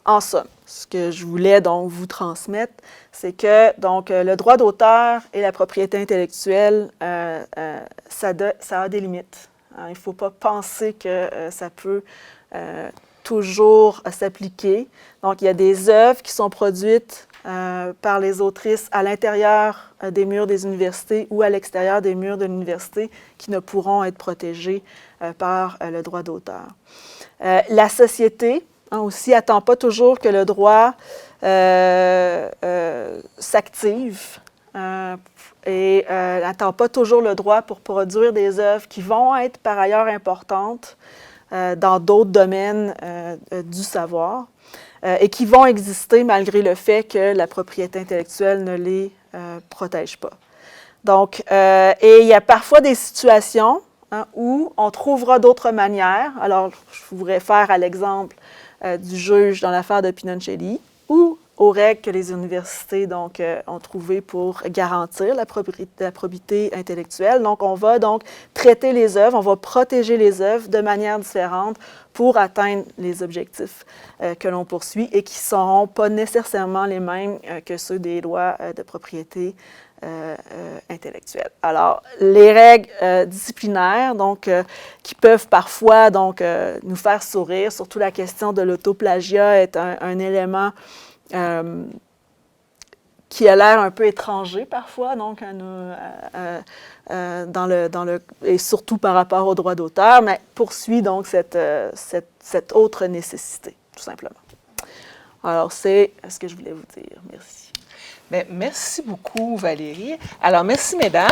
En somme, ce que je voulais donc vous transmettre, c'est que donc, le droit d'auteur et la propriété intellectuelle, ça a des limites. Hein, il ne faut pas penser que ça peut toujours s'appliquer. Donc, il y a des œuvres qui sont produites par les autrices à l'intérieur des murs des universités ou à l'extérieur des murs de l'université qui ne pourront être protégées par le droit d'auteur. La société aussi n'attend pas toujours que le droit s'active et n'attend pas toujours le droit pour produire des œuvres qui vont être par ailleurs importantes dans d'autres domaines du savoir. et qui vont exister malgré le fait que la propriété intellectuelle ne les protège pas. Donc, et il y a parfois des situations où on trouvera d'autres manières. Alors, je vous réfère à l'exemple du juge dans l'affaire de Pinoncelli, ou aux règles que les universités donc, ont trouvées pour garantir la probité intellectuelle. Donc, on va donc traiter les œuvres, on va protéger les œuvres de manière différente pour atteindre les objectifs que l'on poursuit et qui ne seront pas nécessairement les mêmes que ceux des lois de propriété intellectuelle. Alors, les règles disciplinaires, donc, qui peuvent parfois donc, nous faire sourire, surtout la question de l'autoplagiat est un élément qui a l'air un peu étranger parfois, donc, et surtout par rapport au droit d'auteur, mais poursuit donc cette autre nécessité, tout simplement. Alors, c'est ce que je voulais vous dire. Merci. Bien, merci beaucoup, Valérie. Alors, merci, mesdames.